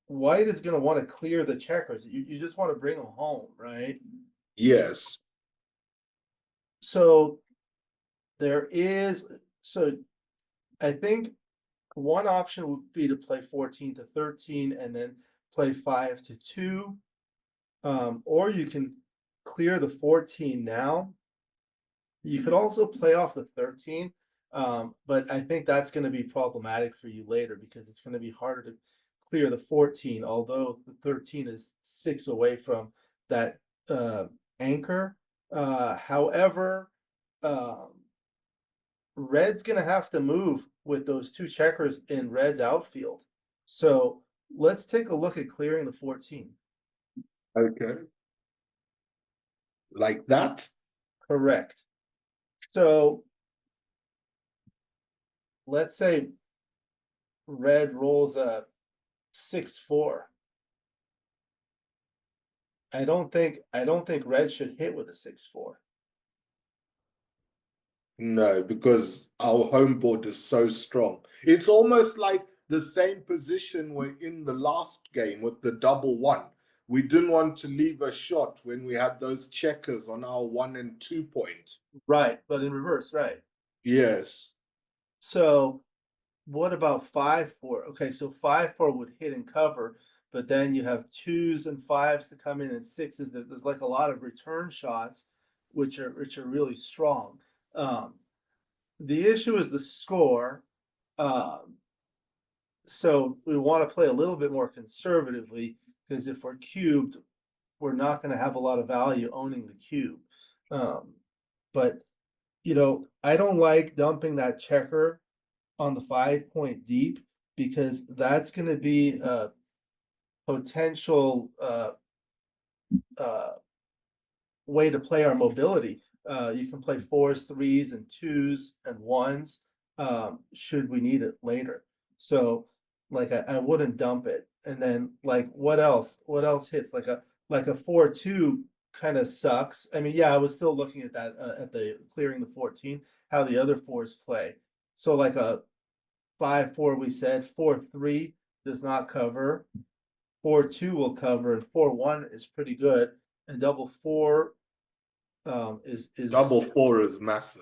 White is going to want to clear the checkers. You just want to bring them home, right? Yes. So there is so I think one option would be to play 14 to 13 and then play 5 to 2. Or you can clear the 14 now. You could also play off the 13, but I think that's going to be problematic for you later because it's going to be harder to clear the 14, although the 13 is 6 away from that anchor. However, um, Red's going to have to move with those two checkers in Red's outfield. So let's take a look at clearing the 14. Okay. Like that? Correct. So let's say Red rolls a 6-4. I don't think Red should hit with a 6-4. No, because our home board is so strong. It's almost like the same position we're in the last game with the double 1. We didn't want to leave a shot when we had those checkers on our 1 and 2 point. Right, but in reverse, right. Yes. So what about 5-4? Okay, so 5-4 would hit and cover, but then you have 2s and 5s to come in and 6s. There's like a lot of return shots, which are really strong. Um, the issue is the score. Um, so we want to play a little bit more conservatively because if we're cubed, we're not going to have a lot of value owning the cube. Um, but I don't like dumping that checker on the 5 point deep because that's going to be a potential uh, way to play our mobility. You can play 4s, 3s, and 2s and 1s should we need it later. So like I wouldn't dump it. And then like what else? What else hits? Like a 4-2 kind of sucks. I mean, yeah, I was still looking at that at the clearing the 14, how the other fours play. So like a 5-4 we said, 4-3 does not cover. 4-2 will cover, and 4-1 is pretty good. And double 4 is Double 4 is massive.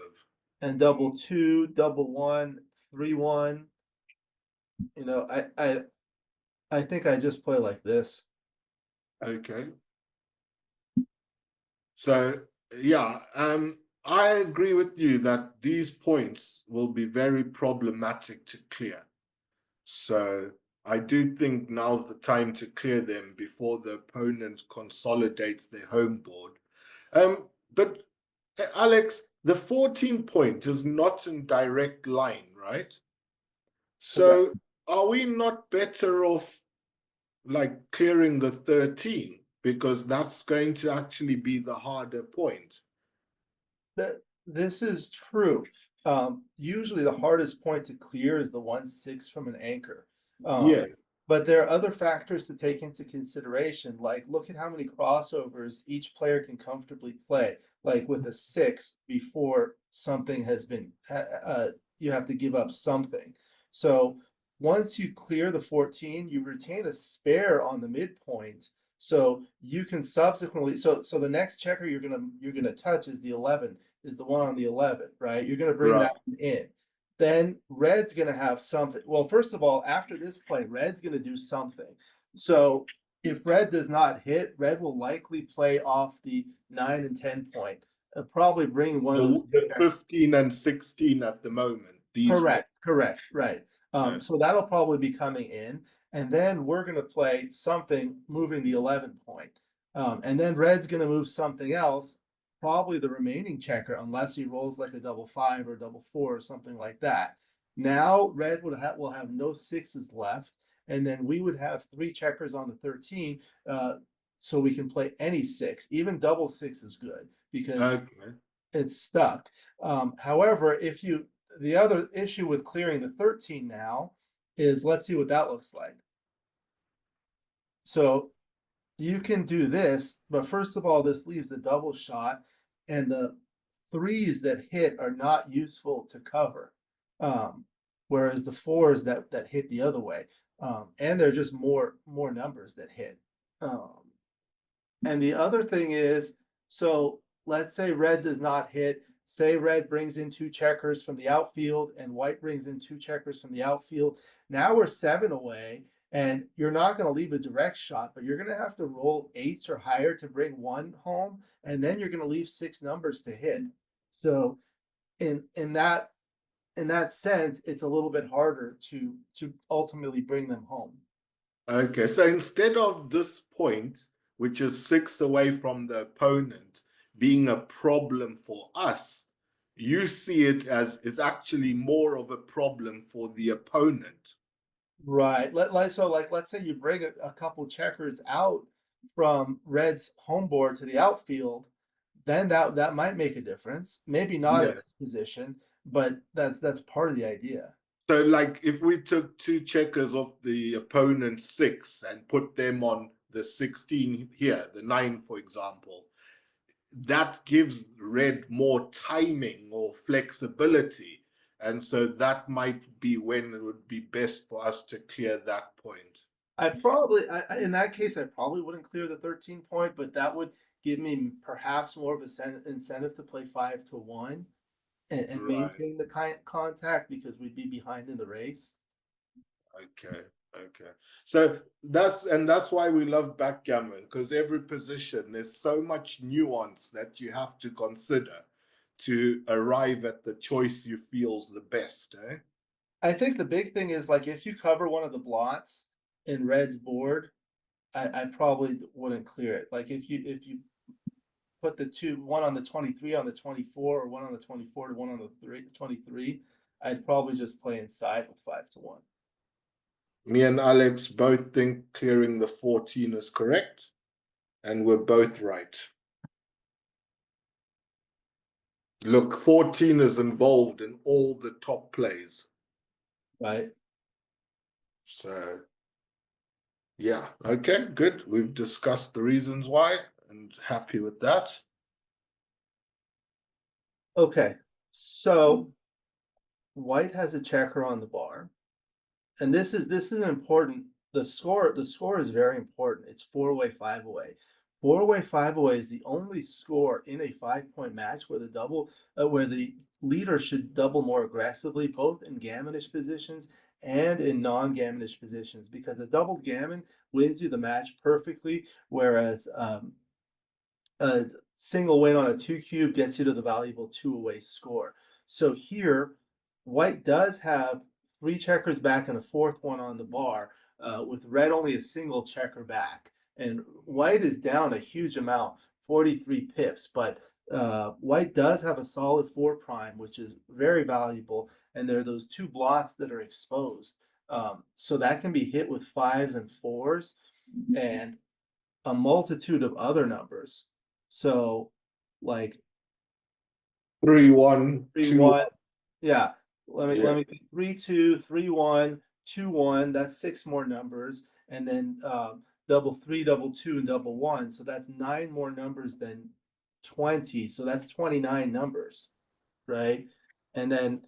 and double 2, double 1, 3-1. You know, I think I just play like this. Okay. So, yeah, I agree with you that these points will be very problematic to clear. So, I do think now's the time to clear them before the opponent consolidates their home board. But Alex, the 14 point is not in direct line, right? Correct. So, are we not better off like clearing the 13 because that's going to actually be the harder point? That this is true. Usually the hardest point to clear is the 1-6 from an anchor. Um, Yes. But there are other factors to take into consideration, like look at how many crossovers each player can comfortably play, like with a 6 before something has been, you have to give up something. So once you clear the 14, you retain a spare on the midpoint. So you can subsequently, so the next checker you're gonna touch is the 11, is the one on the 11, right? You're gonna bring Right. that one in. Then red's gonna have something. Well, first of all, after this play, red's gonna do something. So if red does not hit, red will likely play off the 9 and 10 point, probably bring one of those. The 15 and 16 at the moment. These ones. Correct, right. Yeah. So that'll probably be coming in, and then we're gonna play something moving the 11 point. And then red's gonna move something else, probably the remaining checker, unless he rolls like a double 5 or double 4 or something like that. Now red will have no 6s left, and then we would have 3 checkers on the 13, so we can play any 6. Even double 6 is good because Okay. it's stuck. However, the other issue with clearing the 13 now is, let's see what that looks like. So you can do this, but first of all, this leaves a double shot, and the 3s that hit are not useful to cover. Whereas the 4s that hit the other way. And they're just more numbers that hit. And the other thing is, so let's say red does not hit, say red brings in 2 checkers from the outfield and white brings in 2 checkers from the outfield. Now we're 7 away, and you're not going to leave a direct shot, but you're going to have to roll 8s or higher to bring 1 home, and then you're going to leave 6 numbers to hit. So in that sense, it's a little bit harder to ultimately bring them home. Okay. So instead of this point, which is 6 away from the opponent, being a problem for us, you see it as it's actually more of a problem for the opponent. Right. Let's say you bring a couple checkers out from red's home board to the outfield, then that might make a difference. Maybe not in Yeah. this position, but that's part of the idea. So, like, if we took 2 checkers off the opponent's 6 and put them on the 16 here, the 9, for example, that gives red more timing or flexibility. And so that might be when it would be best for us to clear that point. In that case, I probably wouldn't clear the 13 point, but that would give me perhaps more of a incentive to play 5-1 and Right. maintain the contact because we'd be behind in the race. Okay. Okay. So that's why we love backgammon, because every position there's so much nuance that you have to consider to arrive at the choice you feel's the best, eh? I think the big thing is, like, if you cover one of the blots in red's board, I probably wouldn't clear it. Like if you put one on the 23 on the 24, or one on the 24 to one on the 23, I'd probably just play inside with 5-1. Me and Alex both think clearing the 14 is correct, and we're both right. Look, 14 is involved in all the top plays. Right. So, yeah, okay, good. We've discussed the reasons why and happy with that. Okay. So white has a checker on the bar. And this is important. The score is very important. It's 4 away, 5 away. 4 away, 5 away is the only score in a 5 point match where the leader should double more aggressively, both in gammonish positions and in non-gammonish positions, because a doubled gammon wins you the match perfectly, whereas a single win on a 2 cube gets you to the valuable 2 away score. So here, white does have 3 checkers back and a 4th one on the bar, with red only a single checker back. And white is down a huge amount, 43 pips, but white does have a solid 4 prime, which is very valuable. And there are those 2 blots that are exposed. So that can be hit with 5s and 4s and a multitude of other numbers. So, like 3-1, three 2. one, yeah. Let Yeah. me 3-2, 3-1, 2, 1, that's 6 more numbers, and then double 3, double 2, and double 1. So that's 9 more numbers than 20. So that's 29 numbers, right? And then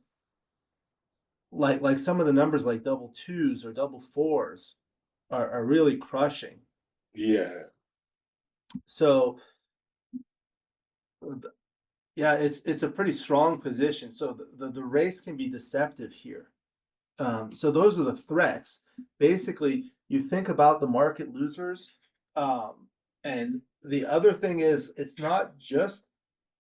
like some of the numbers like double twos or double fours are really crushing. Yeah. So yeah, it's a pretty strong position. So the race can be deceptive here. So those are the threats. Basically, you think about the market losers, and the other thing is it's not just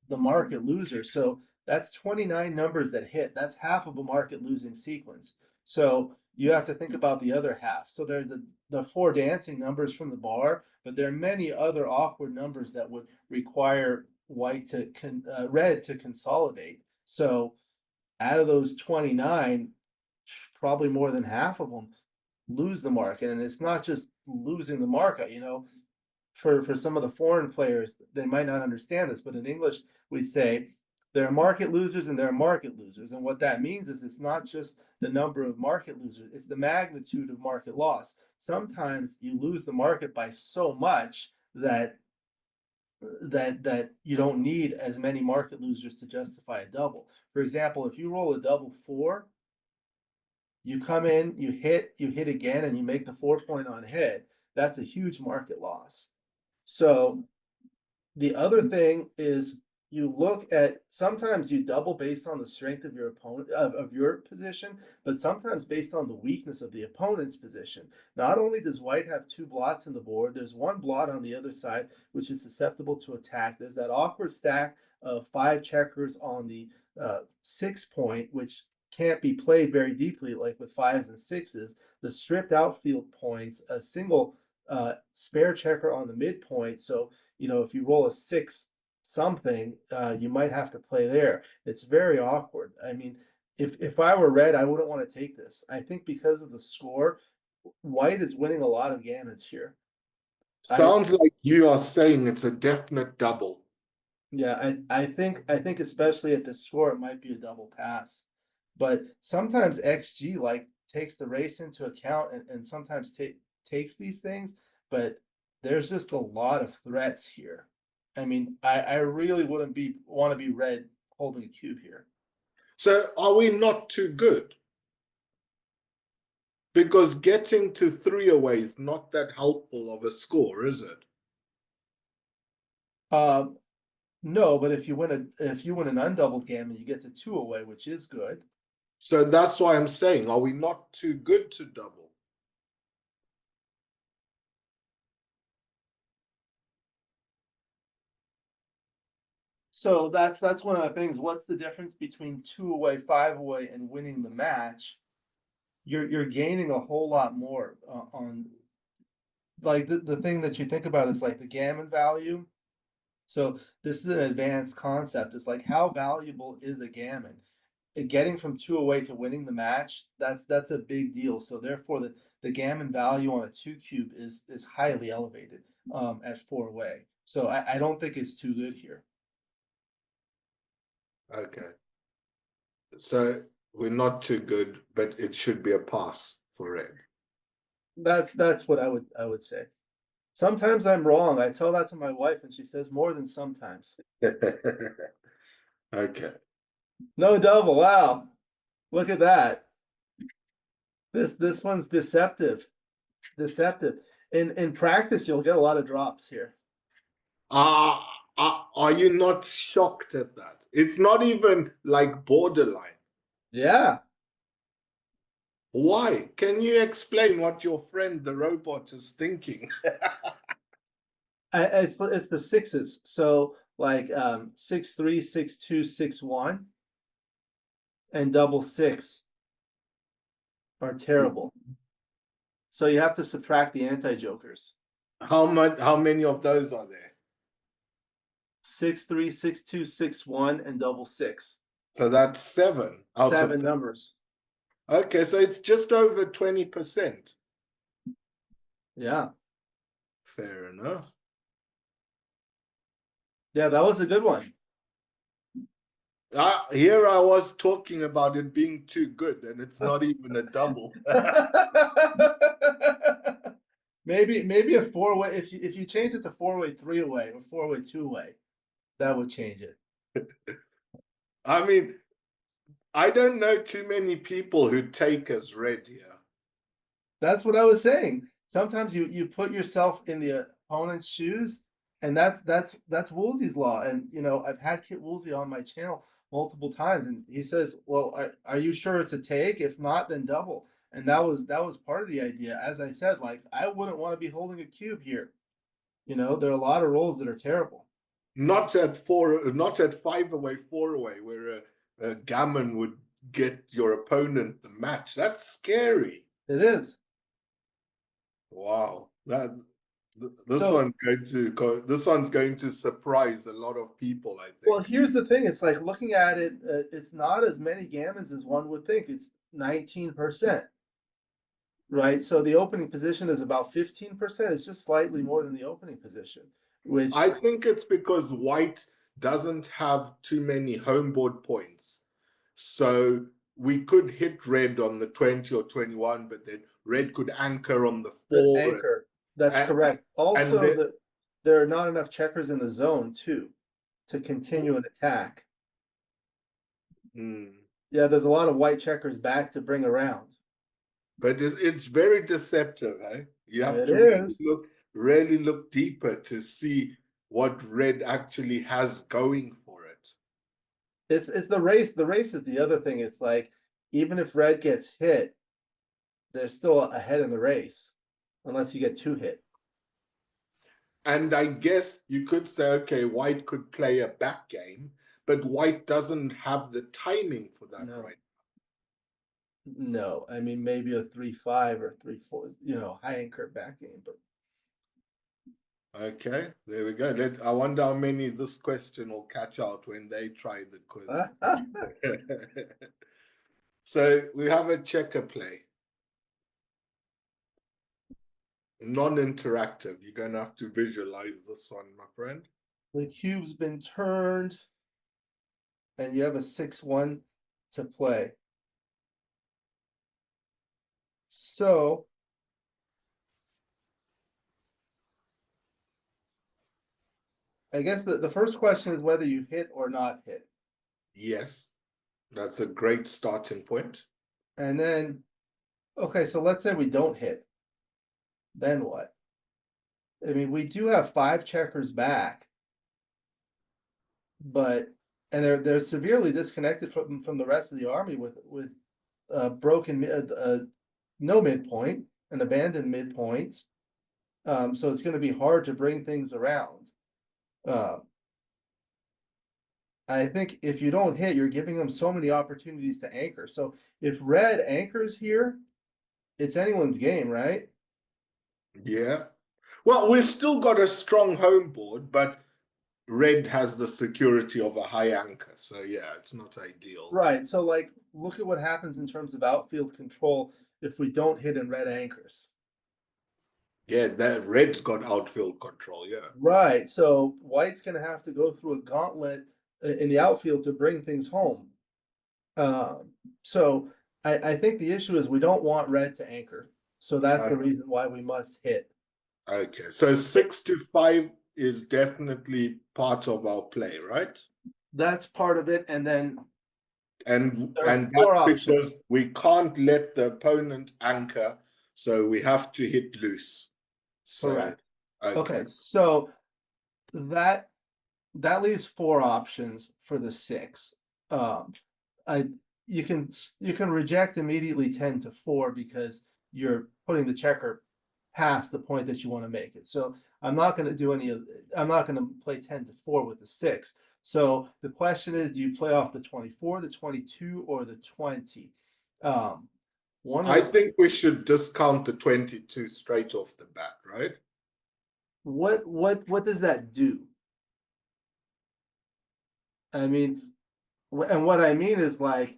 the market loser. So that's 29 numbers that hit. That's half of a market losing sequence. So you have to think about the other half. So there's the four dancing numbers from the bar, but there are many other awkward numbers that would require red to consolidate. So out of those 29, probably more than half of them lose the market. And it's not just losing the market, for some of the foreign players, they might not understand this, but in English, we say there are market losers and there are market losers. And what that means is it's not just the number of market losers, it's the magnitude of market loss. Sometimes you lose the market by so much that you don't need as many market losers to justify a double. For example, if you roll a double 4, you come in, you hit again, and you make the 4 point on hit. That's a huge market loss. So the other thing is you look at, sometimes you double based on the strength of your opponent of your position, but sometimes based on the weakness of the opponent's position. Not only does white have 2 blots in the board, there's 1 blot on the other side which is susceptible to attack. There's that awkward stack of 5 checkers on the 6 point, which can't be played very deeply like with 5s and 6s. The stripped outfield points, a single spare checker on the midpoint. So if you roll a 6 something, you might have to play there. It's very awkward. I mean, if I were red, I wouldn't want to take this. I think because of the score, white is winning a lot of gammons here. I Sounds like you are saying it's a definite double. Yeah, I think especially at the score, it might be a double pass. But sometimes XG like takes the race into account and sometimes takes these things, but there's just a lot of threats here. I mean, I really wouldn't be want to be red holding a cube here. So are we not too good? Because getting to 3 away is not that helpful of a score, is it? Um, no, but if you win an undoubled gammon, you get to 2 away, which is good. So that's why I'm saying, are we not too good to double? So that's one of the things. What's the difference between 2 away, 5 away, and winning the match? You're gaining a whole lot more on, like, the thing that you think about is like the gammon value. So this is an advanced concept. It's like, how valuable is a gammon? Getting from 2 away to winning the match, that's a big deal. So therefore the gammon value on a 2 cube is highly elevated at 4 away. So I don't think it's too good here. Okay. So we're not too good, but it should be a pass for red. That's what I would say. Sometimes I'm wrong. I tell that to my wife, and she says more than sometimes. Okay. No double. Wow. Look at that. This one's deceptive. Deceptive. In practice, you'll get a lot of drops here. Are you not shocked at that? It's not even like borderline. Yeah. Why? Can you explain what your friend the robot is thinking? It's the sixes. So like 6-3, 6-2, 6-1, and double 6 are terrible. So you have to subtract the anti-jokers. How many of those are there? 6-3, 6-2, 6-1, and double 6. So that's 7 out of 7 numbers. Okay, so it's just over 20%. Yeah. Fair enough. Yeah, that was a good one. Here I was talking about it being too good, and it's not even a double. Maybe a four-way, if you change it to four-way three-way or four-way two-way, that would change it. I mean, I don't know too many people who take as red here. That's what I was saying. Sometimes you put yourself in the opponent's shoes, and that's Woolsey's law. And you know, I've had Kit Woolsey on my channel multiple times, and he says, "Well, are you sure it's a take? If not, then double." And that was part of the idea. As I said, like I wouldn't want to be holding a cube here. You know, there are a lot of rolls that are terrible. Not at five away, four away, where a gammon would get your opponent the match. That's scary. It is. Wow, So, this one's going to surprise a lot of people, I well, think. here's the thing. It's like looking at it, it's not as many gammons as one would think. It's 19%. Right, so the opening position is about 15%. It's just slightly more than the opening position, which I think it's because white doesn't have too many homeboard points. So we could hit red on the 20 or 21, but then red could anchor on the the 4. anchor. That's And, correct. and Also, the, there are not enough checkers in the zone too to continue an attack. mm, Yeah, there's a lot of white checkers back to bring around. but it's very deceptive, eh? You have It to is. really look deeper to see what red actually has going for it. It's the race. The race is the other thing. It's like even if red gets hit, they're still ahead in the race, unless you get two hit. And I guess you could say, okay, white could play a back game, but white doesn't have the timing for that No. right. No, I mean maybe a 3-5 or 3-4, you know, high anchor back game, but Okay, there we go. I wonder how many this question will catch out when they try the quiz. So we have a checker play, non-interactive. You're going to have to visualize this one, my friend. the cube's been turned, and you have a 6-1 to play. So I guess the first question is whether you hit or not hit. Yes, that's a great starting point. And then, okay, so let's say we don't hit. Then what? I mean, we do have 5 checkers back, but and they're severely disconnected from the rest of the army with broken no midpoint, an abandoned midpoint. So it's going to be hard to bring things around. Um, I think if you don't hit, you're giving them so many opportunities to anchor. So if red anchors here, it's anyone's game, right? Yeah. Well, we've still got a strong home board, but red has the security of a high anchor. So yeah, it's not ideal. Right. So like, look at what happens in terms of outfield control if we don't hit and red anchors. Yeah, that red's got outfield control. Yeah. Right. So white's going to have to go through a gauntlet in the outfield to bring things home. So I think the issue is we don't want red to anchor. So that's the reason why we must hit. Okay, so 6 to 5 is definitely part of our play, right? That's part of it. And then there are And four that's options. because we can't let the opponent anchor, so we have to hit loose. So, Correct. okay. Okay. So that that leaves four options for the six. Um, I you can reject immediately 10 to 4 because you're putting the checker past the point that you want to make it. So I'm not going to do any of I'm not going to play 10 to 4 with the six. So the question is, do you play off the 24, the 22, or the 20? Um, one of I the think we should discount the 22 straight off the bat, right? what does that do? I mean, and what I mean is like,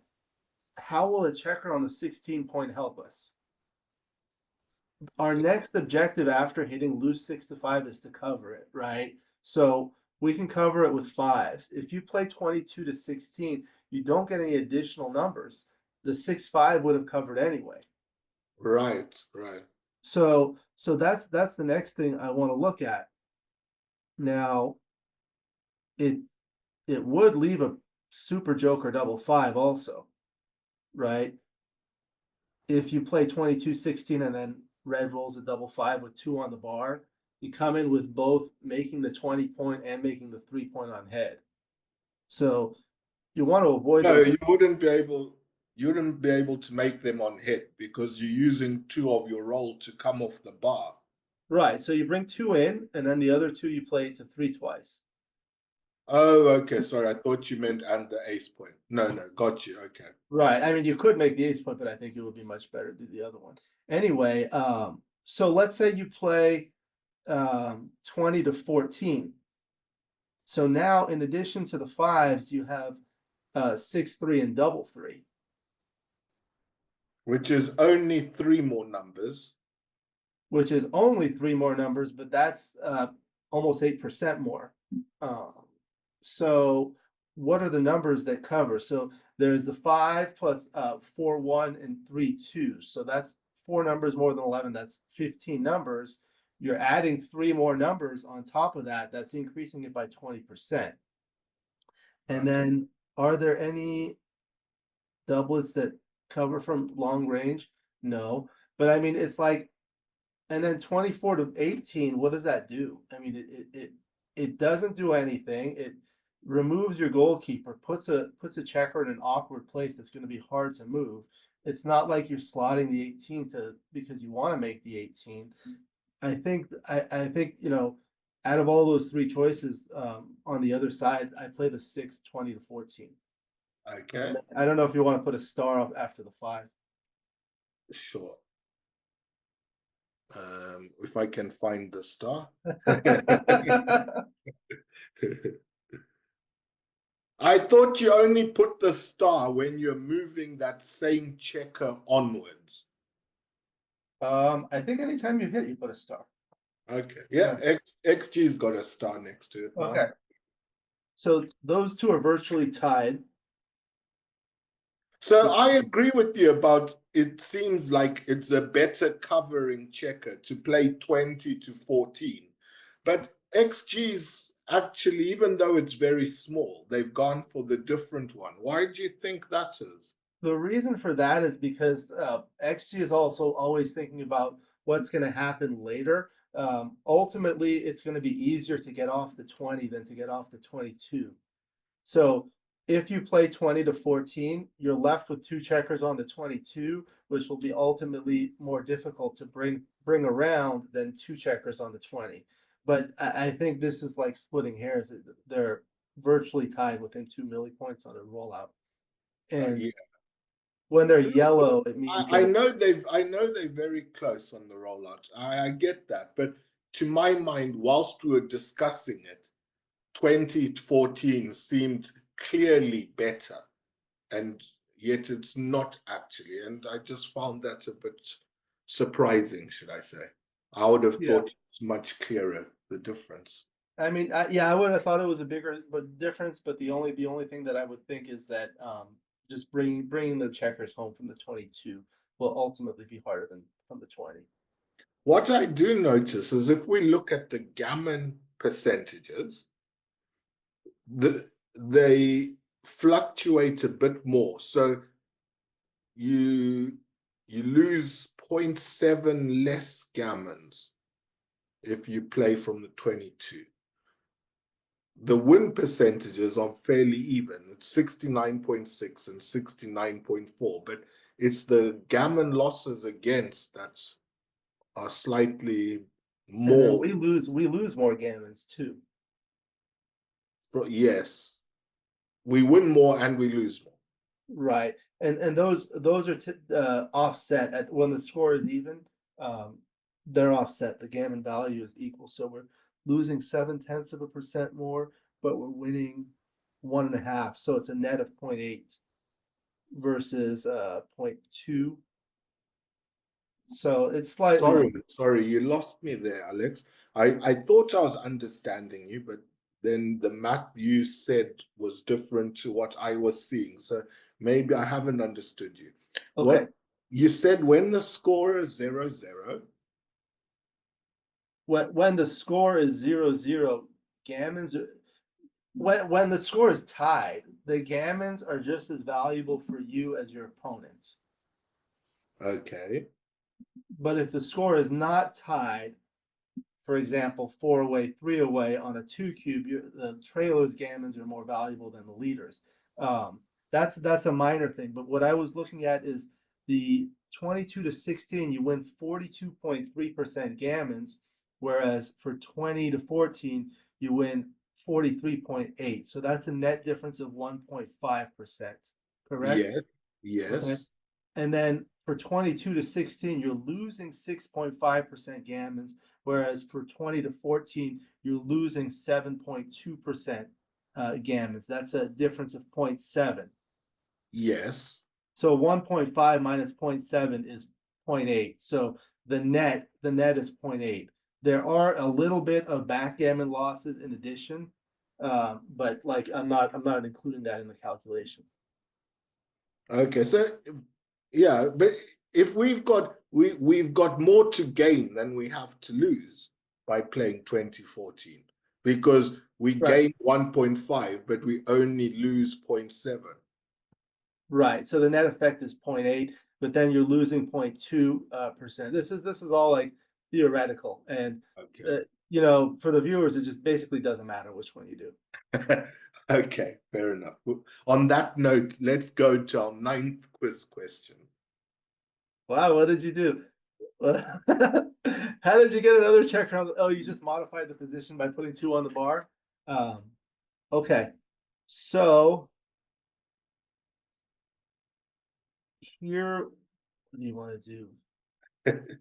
how will a checker on the 16 point help us? Our next objective after hitting loose 6 to 5 is to cover it, right? So we can cover it with fives. If you play 22 to 16, you don't get any additional numbers. The 6-5 would have covered anyway. Right, right. So that's the next thing I want to look at. Now, it it would leave a super joker double five also, right? If you play 22-16 and then red rolls a double five with two on the bar, you come in with both making the 20 point and making the 3 point on head. So you want to avoid No, those. you wouldn't be able to make them on hit because you're using two of your roll to come off the bar. Right. So you bring two in, and then the other two you play to three twice. Oh, okay. Sorry, I thought you meant and the ace point. No, no, got you. Okay. Right. I mean, you could make the ace point, but I think it would be much better to do the other one. Anyway, so let's say you play 20 to 14. So now, in addition to the fives, you have 6-3 and double three. Which is only three more numbers. Which is only three more numbers, but that's almost 8% more. So what are the numbers that cover? So there's the 5 plus 4, 1, and 3, 2. So that's four numbers more than 11. That's 15 numbers. You're adding three more numbers on top of that. That's increasing it by 20%. And Okay. then, are there any doublets that cover from long range? No. But I mean, it's like, and then 24 to 18, what does that do? I mean, it doesn't do anything. It removes your goalkeeper, puts a checker in an awkward place that's going to be hard to move. It's not like you're slotting the 18 to because you want to make the 18. I think, out of all those three choices, on the other side, I play the 6, 20 to 14. Okay. I don't know if you want to put a star up after the 5. Sure. If I can find the star. I thought you only put the star when you're moving that same checker onwards. I think anytime you hit, you put a star. Okay. Yeah, Yeah. XG's got a star next to it Okay. now. So those two are virtually tied. So I agree with you about it seems like it's a better covering checker to play 20 to 14. But XG's actually, even though it's very small, they've gone for the different one. Why do you think that is? The reason for that is because XG is also always thinking about what's going to happen later. Ultimately, it's going to be easier to get off the 20 than to get off the 22. So if you play 20 to 14, you're left with two checkers on the 22, which will be ultimately more difficult to bring around than two checkers on the 20. But I think this is like splitting hairs. They're virtually tied within 2 millipoints on a rollout. And Yeah. when they're yellow, it means I that know they're very close on the rollout. I get that, but to my mind, whilst we were discussing it, 2014 seemed clearly better, and yet it's not actually. And I just found that a bit surprising, should I say. I would have yeah. thought it's much clearer, the difference. I mean, yeah, I would have thought it was a bigger but difference, but the only thing that I would think is that just bringing the checkers home from the 22 will ultimately be harder than from the 20. What I do notice is if we look at the gammon percentages, they fluctuate a bit more. So you you lose zero point 0.7 less gammons if you play from the 22. The win percentages are fairly even. It's 69.6 and 69.4, but it's the gammon losses against that are slightly And then more. we lose more gammons too. Yes, we win more and we lose more. Right. And those are offset at when the score is even, um, they're offset. The gammon value is equal. So we're losing 0.7% more, but we're winning 1.5. So it's a net of 0.8 versus 0.2. So it's slightly more. Sorry, you lost me there, Alex. I thought I was understanding you, but then the math you said was different to what I was seeing. So maybe I haven't understood you. Okay. What you said, when the score is 0-0. When the score is 0-0, gammons are, when the score is tied, the gammons are just as valuable for you as your opponent. Okay. But if the score is not tied, for example, 4 away, 3 away on a 2 cube, the trailer's gammons are more valuable than the leaders. Um, that's a minor thing. But what I was looking at is the 22 to 16, you win 42.3% gammons, whereas for 20 to 14, you win 43.8. So that's a net difference of 1.5%. Correct? Yes. Okay. Yes. And then for 22 to 16, you're losing 6.5% gammons, whereas for 20 to 14, you're losing 7.2% gammons. That's a difference of 0.7. Yes. So 1.5 minus 0.7 is 0.8. So the net is 0.8. There are a little bit of backgammon losses in addition, but like I'm not including that in the calculation. Okay. So yeah, but if we've got more to gain than we have to lose by playing 2014, because we Right. gain 1.5, but we only lose 0.7. Right. So the net effect is 0.8, but then you're losing 0.2%. This is all like theoretical, and Okay. for the viewers, it just basically doesn't matter which one you do. Okay, fair enough. On that note, let's go to our ninth quiz question. Wow, what did you do? How did you get another checker on oh, you just modified the position by putting 2 on the bar? Um, okay. So here, what do you want to do?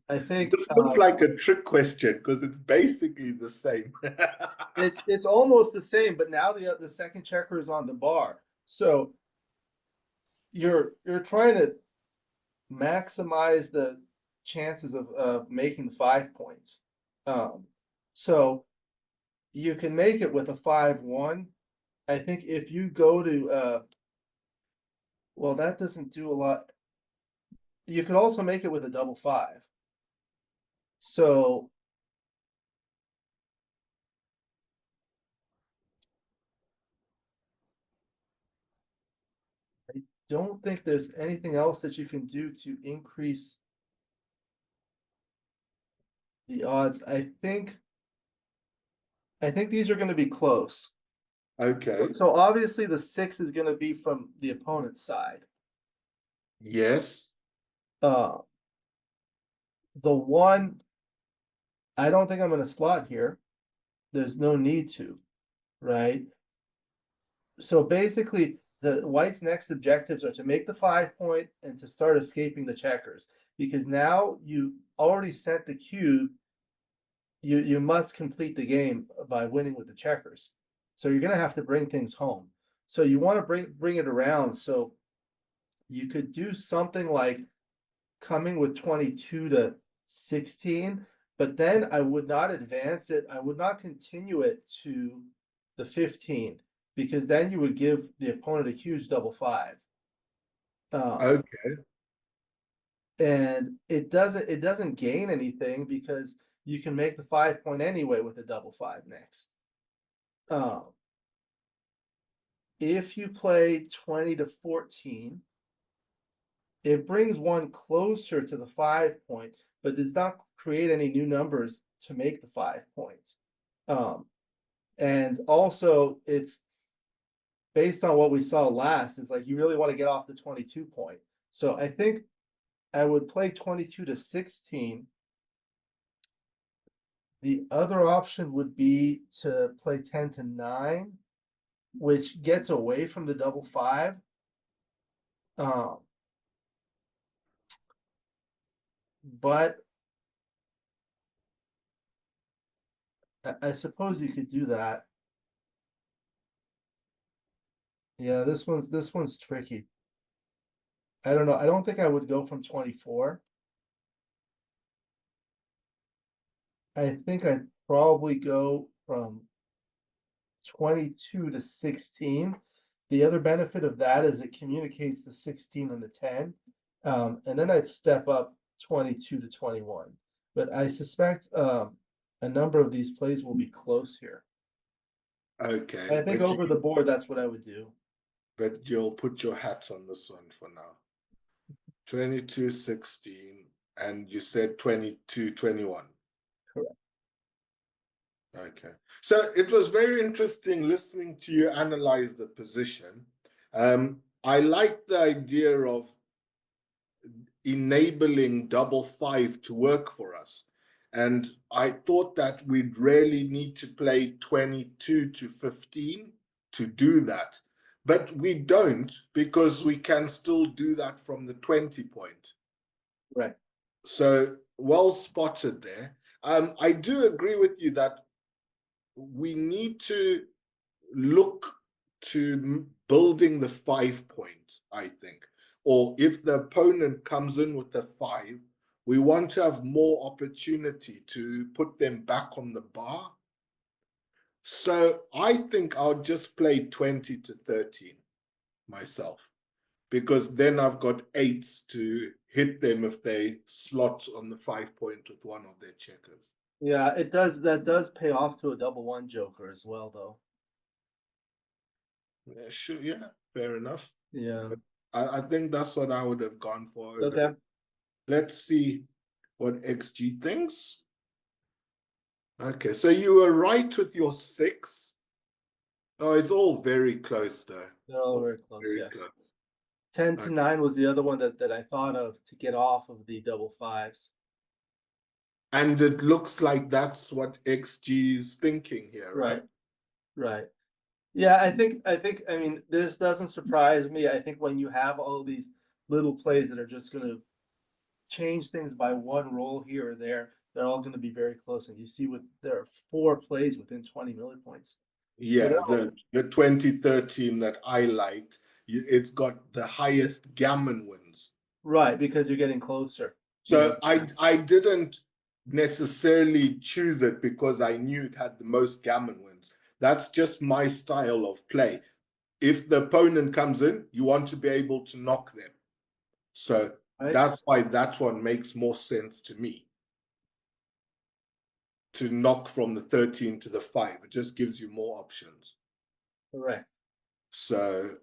I think This looks like a trick question because it's basically the same. it's almost the same, but now the second checker is on the bar. So you're trying to maximize the chances of making 5 points. Um, so you can make it with a 5-1. I think if you go to well, that doesn't do a lot. You could also make it with a double 5. So I don't think there's anything else that you can do to increase the odds. I think these are going to be close. Okay. So obviously the 6 is going to be from the opponent's side. Yes. Uh, the 1, I don't think I'm going to slot here. There's no need to, right? So basically, the white's next objectives are to make the 5 point and to start escaping the checkers. Because now you already sent the cube, you must complete the game by winning with the checkers. So you're gonna have to bring things home. So you want to bring it around. So you could do something like coming with 22 to 16, but then I would not advance it. I would not continue it to the 15, because then you would give the opponent a huge double 5. Okay. And it doesn't gain anything because you can make the 5 point anyway with a double 5 next. Um, if you play 20 to 14, it brings one closer to the 5 point, but does not create any new numbers to make the 5 points. And also it's based on what we saw last, it's like you really want to get off the 22 point. So I think I would play 22 to 16. The other option would be to play 10 to 9, which gets away from the double 5. Um, but I suppose you could do that. Yeah, this one's tricky. I don't know. I don't think I would go from 24. I think I'd probably go from 22 to 16. The other benefit of that is it communicates the 16 and the 10. And then I'd step up 22 to 21. But I suspect a number of these plays will be close here. Okay, And I think over the board, that's what I would do. but you'll put your hat on this one for now. 22-16, and you said 22-21. Correct. Okay. So it was very interesting listening to you analyze the position. I like the idea of enabling double five to work for us. And I thought that we'd really need to play 22 to 15 to do that. But we don't, because we can still do that from the 20 point. Right. So well spotted there. I do agree with you that we need to look to building the 5 point, I think. Or if the opponent comes in with a 5, we want to have more opportunity to put them back on the bar. So I think I'll just play 20 to 13 myself, because then I've got 8s to hit them if they slot on the 5 point with one of their checkers. Yeah, it does. That does pay off to a double one joker as well, though. Yeah, sure, yeah, fair enough. Yeah. I think that's what I would have gone for over Okay. there. Let's see what XG thinks. Okay, so you were right with your 6. Oh, it's all very close though. They're all All very close. very Yeah. close. 10 to Okay. 9 was the other one that I thought of to get off of the double fives. And it looks like that's what XG is thinking here, Right. right? Right. Yeah, I mean, this doesn't surprise me. I think when you have all these little plays that are just going to change things by one roll here or there, they're all going to be very close. And you see with there are 4 plays within 20 millipoints. So Yeah, the 2013 that I liked, it's got the highest gammon wins. right, because you're getting closer. Yeah. So I didn't necessarily choose it because I knew it had the most gammon wins. That's just my style of play. If the opponent comes in, you want to be able to knock them. So Right. that's why that one makes more sense to me. To knock from the 13 to the 5. It just gives you more options. Correct. So,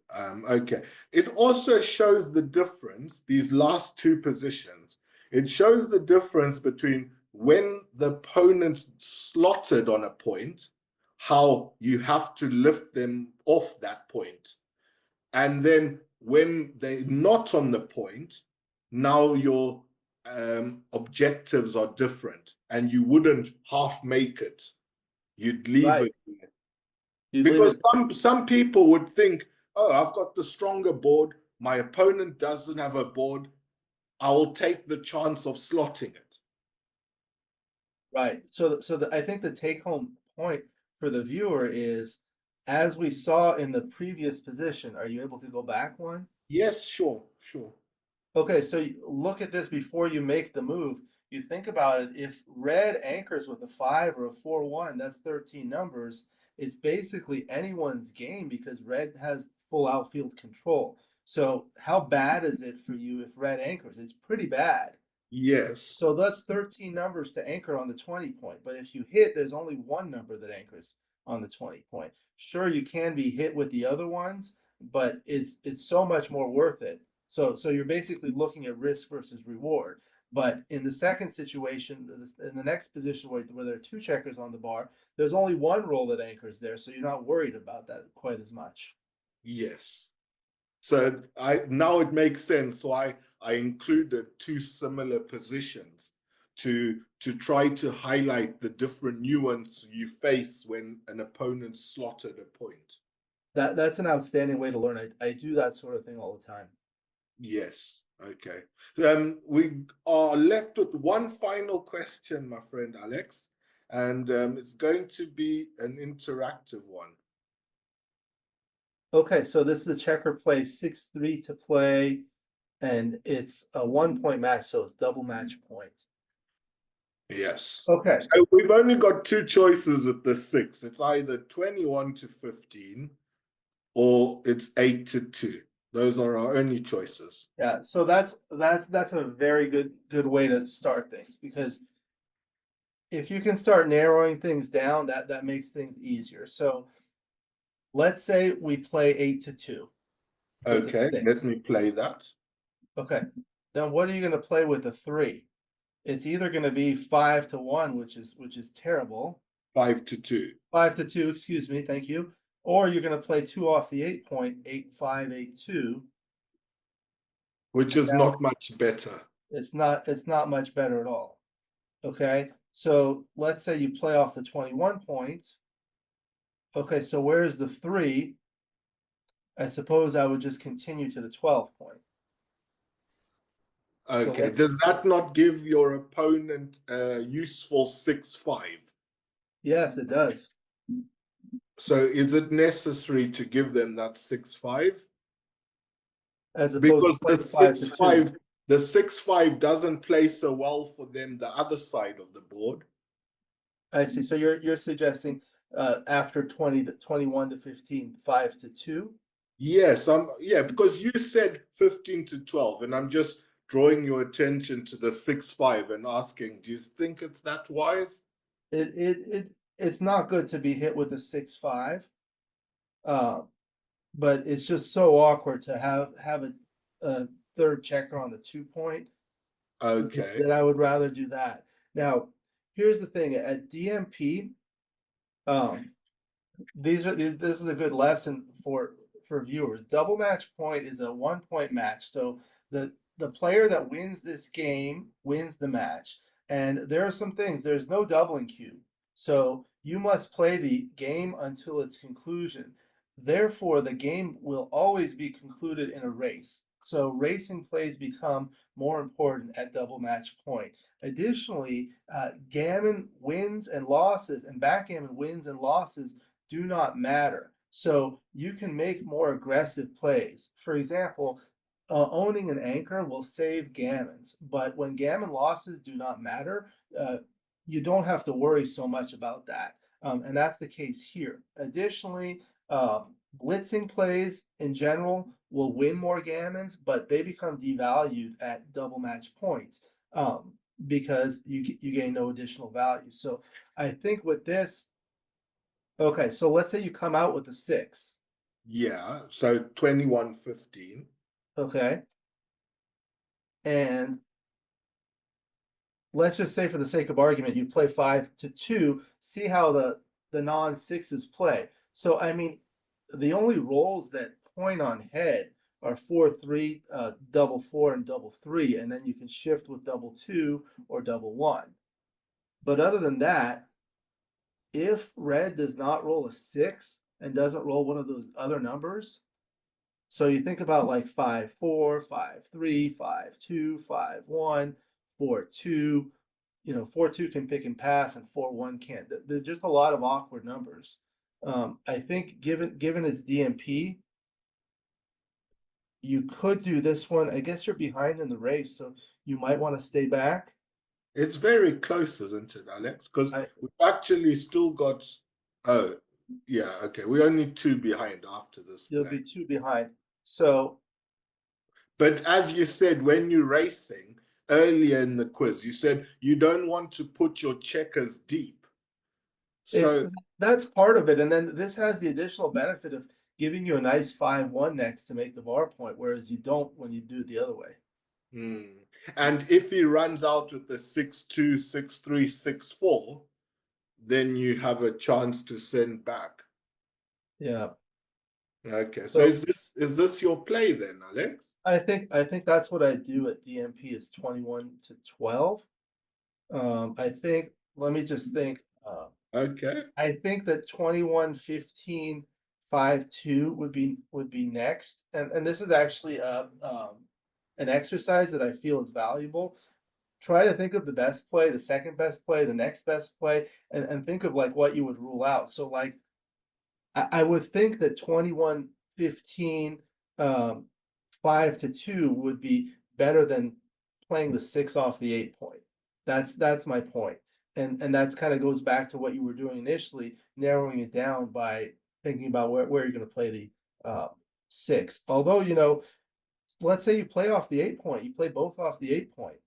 okay. It also shows the difference, these last two positions. It shows the difference between when the opponent's slotted on a point, how you have to lift them off that point. And then when they're not on the point, now your objectives are different and you wouldn't half make it. You'd leave Right. it, You leave it. because some people would think, oh, I've got the stronger board, my opponent doesn't have a board, I will take the chance of slotting it. Right. I think the take home point for the viewer is, as we saw in the previous position, are you able to go back one? Yes, sure. Okay, so you look at this before you make the move. You think about it, if red anchors with a 5 or a 4-1, that's 13 numbers. It's basically anyone's game because red has full outfield control. So how bad is it for you if red anchors? It's pretty bad. Yes, So that's 13 numbers to anchor on the 20 point. But if you hit, there's only one number that anchors on the 20 point. Sure, you can be hit with the other ones, but it's so much more worth it. So you're basically looking at risk versus reward. But in the second situation, in the next position where there are 2 checkers on the bar, there's only one roll that anchors there, so you're not worried about that quite as much. yes. So I now it makes sense why I included two similar positions to try to highlight the different nuance you face when an opponent slotted a point. That's an outstanding way to learn. I do that sort of thing all the time. Yes. Okay. We are left with one final question, my friend Alex, and it's going to be an interactive one. Okay, so this is a checker play 6-3 to play, and it's a 1 point match, so it's double match point. Yes. Okay, So we've only got two choices with the six. It's either 21 to 15 or it's 8 to 2. Those are our only choices. yeah, so that's a very good way to start things, because if you can start narrowing things down, that makes things easier. So let's say we play 8 to 2 with the Okay, let six. me play that. Okay, then what are you going to play with the three? It's either going to be 5 to 1, which is terrible. 5 to 2, 5 to 2, excuse me, thank you. Or you're going to play 2 off the 8 point, 8 5 8 2. which And is now not much better. it's not much better at all. Okay, so let's say you play off the 21 points. Okay, so where's the 3? I suppose I would just continue to the 12 point. So Okay, let's, does that not give your opponent a useful 6-5? yes, it does. So is it necessary to give them that 6-5? As opposed to Because playing 5 to 2. the 6-5 doesn't play so well for them the other side of the board. I see. So you're suggesting after 20 to 21 to 15, 5 to 2. Yes, yeah, because you said 15 to 12, and I'm just drawing your attention to the 6-5 and asking, do you think it's that wise? It's not good to be hit with a 6-5. Uh, but it's just so awkward to have a third checker on the 2 point Okay. that I would rather do that. Now, here's the thing at DMP, um, this is a good lesson for viewers. Double match point is a 1 point match. So the player that wins this game wins the match. And there are some things, there's no doubling cube. So you must play the game until its conclusion. Therefore, the game will always be concluded in a race. So racing plays become more important at double match point. Additionally, gammon wins and losses and backgammon wins and losses do not matter. So you can make more aggressive plays. For example, owning an anchor will save gammons, but when gammon losses do not matter, you don't have to worry so much about that. And that's the case here. Additionally, blitzing plays in general will win more gammons, but they become devalued at double match points because you gain no additional value. So I think with this, okay, so let's say you come out with a 6. Yeah, so 21-15. Okay. And let's just say for the sake of argument, you play 5 to 2, see how the non-sixes play. So I mean, the only rolls that point on head are 4-3, double 4, and double 3, and then you can shift with double 2 or double 1. But other than that, if red does not roll a 6 and doesn't roll one of those other numbers, so you think about like 5-4, 5-3, 5-2, 5-1, 4-2. 4-2 can pick and pass, and 4-1 can't. There's just a lot of awkward numbers. I think given its DMP, you could do this one. I guess you're behind in the race, so you might want to stay back. It's very close, isn't it, Alex? Because I we've actually still got, oh, yeah, okay. We're only two behind after this You'll play. be two behind. So But as you said, when you're racing earlier in the quiz, you said you don't want to put your checkers deep. it's So, that's part of it, and then this has the additional benefit of giving you a nice 5-1 next to make the bar point, whereas you don't when you do it the other way. hmm. And if he runs out with the 6-2, 6-3, 6-4, then you have a chance to send back. Yeah. Okay, so So is this your play then, Alex? I think that's what I do at DMP is 21 to 12. I think let me just think. Okay. I think that 21 15 5-2 would be next. And this is actually an exercise that I feel is valuable. Try to think of the best play, the second best play, the next best play, and think of like what you would rule out. So like I would think that 21 15 um 5 to 2 would be better than playing the 6 off the 8 point. That's my point. And that's kind of goes back to what you were doing initially, narrowing it down by thinking about where you're going to play the six. Although, let's say you play off the 8 point, you play both off the 8 point,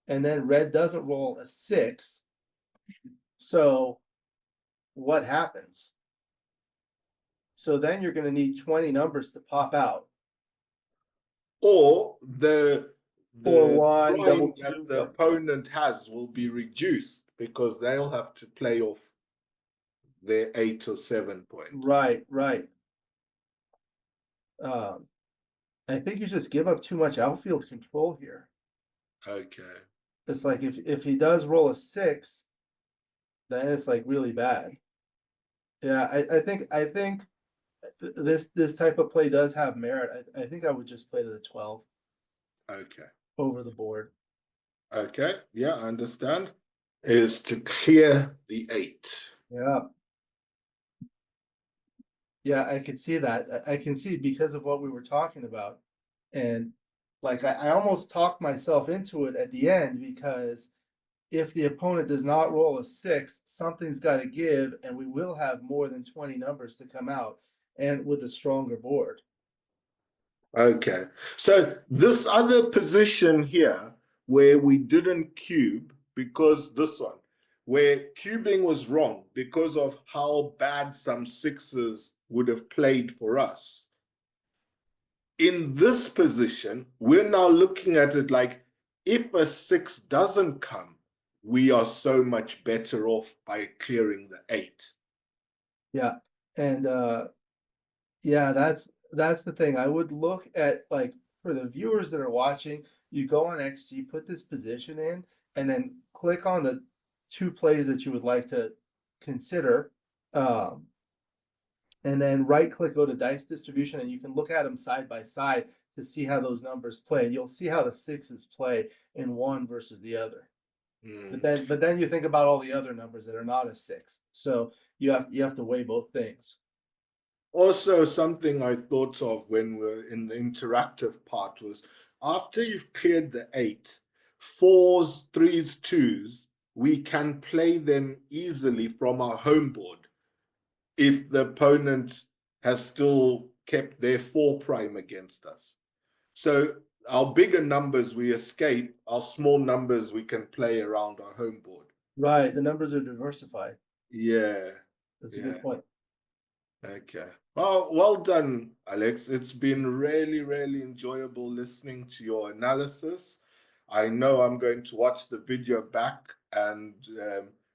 and then red doesn't roll a six. So what happens? So then you're going to need 20 numbers to pop out. Or Four, the one, prime double that two, the double. opponent has will be reduced because they'll have to play off their 8 or 7 point. Right, right. Um, I think you just give up too much outfield control here. Okay. It's like if he does roll a six, then it's like really bad. Yeah, I think this type of play does have merit. I think I would just play to the 12 Okay. over the board. Okay. Yeah, I understand. Is to clear the 8. Yeah. Yeah, I can see that. I can see because of what we were talking about. And like I almost talked myself into it at the end because if the opponent does not roll a six, something's got to give, and we will have more than 20 numbers to come out and with a stronger board. Okay. So this other position here where we didn't cube because this one, where cubing was wrong because of how bad some sixes would have played for us. In this position, we're now looking at it like if a 6 doesn't come, we are so much better off by clearing the 8. Yeah. And yeah, that's the thing. I would look at like for the viewers that are watching, you go on XG, put this position in, and then click on the two plays that you would like to consider. Um, and then right click, go to dice distribution, and you can look at them side by side to see how those numbers play. And you'll see how the sixes play in one versus the other. Mm. But then you think about all the other numbers that are not a six. So you have to weigh both things. Also, something I thought of when we're in the interactive part was after you've cleared the 8, fours, threes, twos, we can play them easily from our home board if the opponent has still kept their 4 prime against us. So our bigger numbers we escape, our small numbers we can play around our home board. Right, the numbers are diversified. Yeah, That's a yeah. good point. Okay. Well done, Alex. It's been really, really enjoyable listening to your analysis. I know I'm going to watch the video back and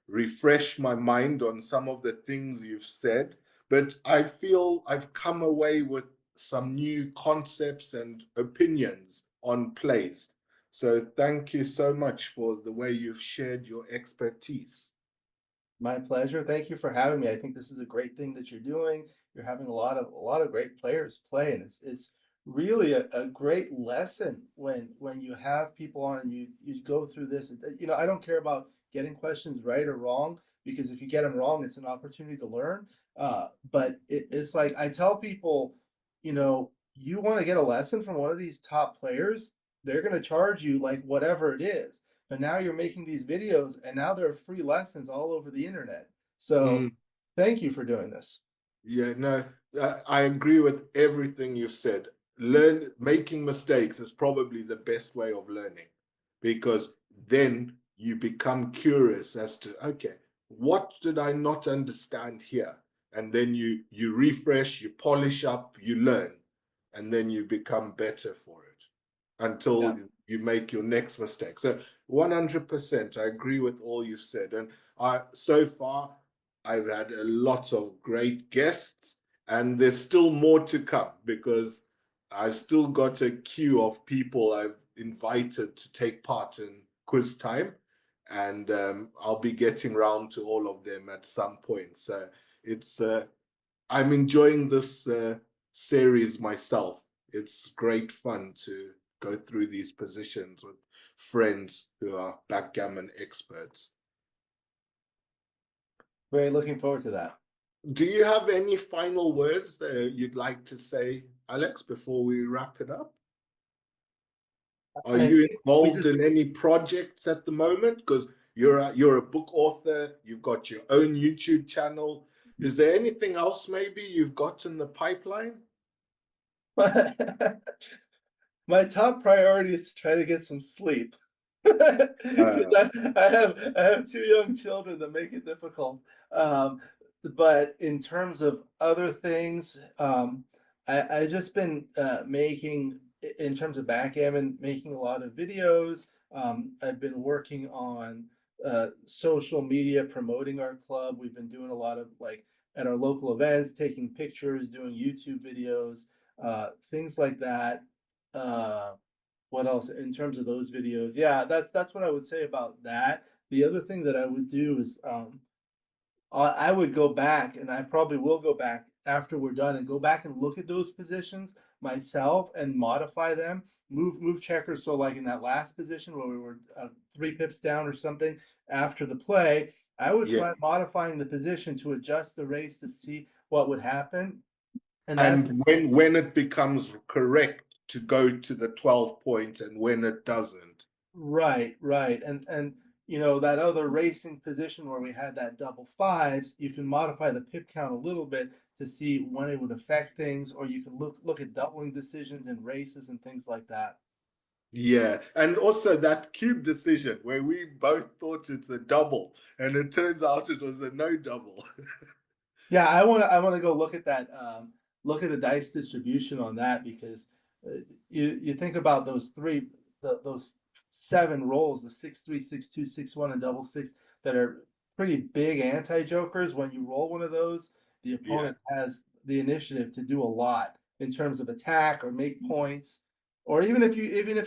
refresh my mind on some of the things you've said, but I feel I've come away with some new concepts and opinions on plays. So thank you so much for the way you've shared your expertise. My pleasure. Thank you for having me. I think this is a great thing that you're doing. You're having a lot of great players play, and it's really a great lesson when you have people on and you go through this. And, I don't care about getting questions right or wrong because if you get them wrong, it's an opportunity to learn. But it's like I tell people, you want to get a lesson from one of these top players, they're going to charge you like whatever it is, but now you're making these videos and now there are free lessons all over the internet. So Mm. thank you for doing this. Yeah, no, I agree with everything you've said. Making mistakes is probably the best way of learning because then you become curious as to, okay, what did I not understand here? And then you refresh, you polish up, you learn, and then you become better for it Yeah. until you make your next mistake. So 100%, I agree with all you've said. And so far, I've had a lot of great guests, and there's still more to come because I've still got a queue of people I've invited to take part in quiz time, and I'll be getting round to all of them at some point. So it's I'm enjoying this series myself. It's great fun to go through these positions with friends who are backgammon experts. Very looking forward to that. Do you have any final words that you'd like to say, Alex, before we wrap it up? Are And you we involved just in any projects at the moment? Because you're a book author, you've got your own YouTube channel. Is there anything else maybe you've got in the pipeline? my top priority is to try to get some sleep. 'Cause Uh, I have 2 young children that make it difficult. Um, but in terms of other things, I just been, making in terms of backgammon, making a lot of videos. I've been working on, social media promoting our club. We've been doing a lot of, like, at our local events, taking pictures, doing YouTube videos, things like that. Uh what else in terms of those videos? Yeah, that's what I would say about that. The other thing that I would do is, I would go back, and I probably will go back after we're done and go back and look at those positions myself and modify them, move checkers. So like in that last position where we were 3 pips down or something after the play, I would yeah. try modifying the position to adjust the race to see what would happen. And that's And when it becomes correct to go to the 12 points and when it doesn't. right, right. And you know, that other racing position where we had that double fives, you can modify the pip count a little bit to see when it would affect things, or you can look at doubling decisions in races and things like that. Yeah. And also that cube decision where we both thought it's a double and it turns out it was a no double. Yeah, I wanna go look at that, look at the dice distribution on that because, you think about those 3 those 7 rolls, the 6-3, 6-2, 6-1, and double six that are pretty big anti-jokers. When you roll one of those, the Yeah. opponent has the initiative to do a lot in terms of attack or make points, or even if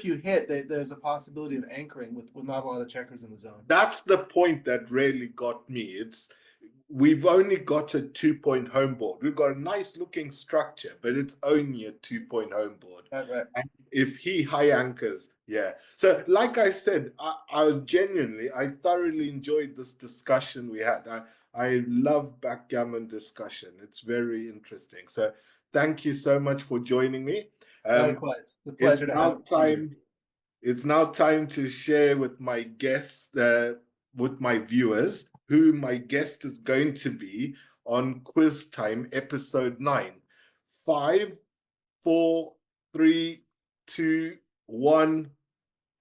you hit, there's a possibility of anchoring with not a lot of checkers in the zone. That's the point that really got me. It's we've only got a 2 point home board. We've got a nice looking structure, but it's only a 2 point home board. Right, right. And if he high anchors, yeah. So, like I said, I thoroughly enjoyed this discussion we had. I love backgammon discussion. It's very interesting. So, thank you so much for joining me. Um, Likewise. It's a it's pleasure to have now see you. time it's now time to share with my guests, with my viewers, who my guest is going to be on Quiz Time, episode 9. Five, four, three, two, one.